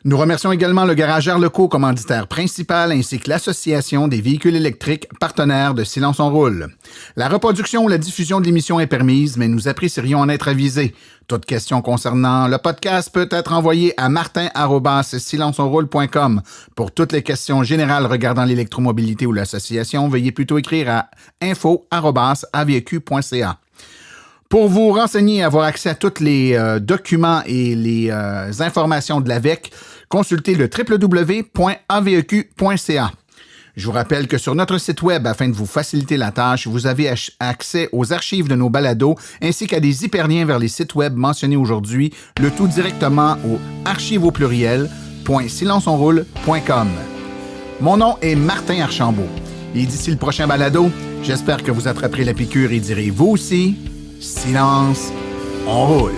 Nous remercions également le Garage Arleco, commanditaire principal, ainsi que l'Association des véhicules électriques, partenaire de Silence on roule. La reproduction ou la diffusion de l'émission est permise, mais nous apprécierions en être avisés. Toute question concernant le podcast peut être envoyée à martin@silenceonroule.com. Pour toutes les questions générales regardant l'électromobilité ou l'association, veuillez plutôt écrire à info@avq.ca. Pour vous renseigner et avoir accès à tous les documents et les informations de l'AVEC, consultez le www.aveq.ca. Je vous rappelle que sur notre site web, afin de vous faciliter la tâche, vous avez accès aux archives de nos balados ainsi qu'à des hyperliens vers les sites web mentionnés aujourd'hui, le tout directement au archives.silenceonroule.com. Mon nom est Martin Archambault. Et d'ici le prochain balado, j'espère que vous attraperez la piqûre et direz vous aussi... Silence, on roule.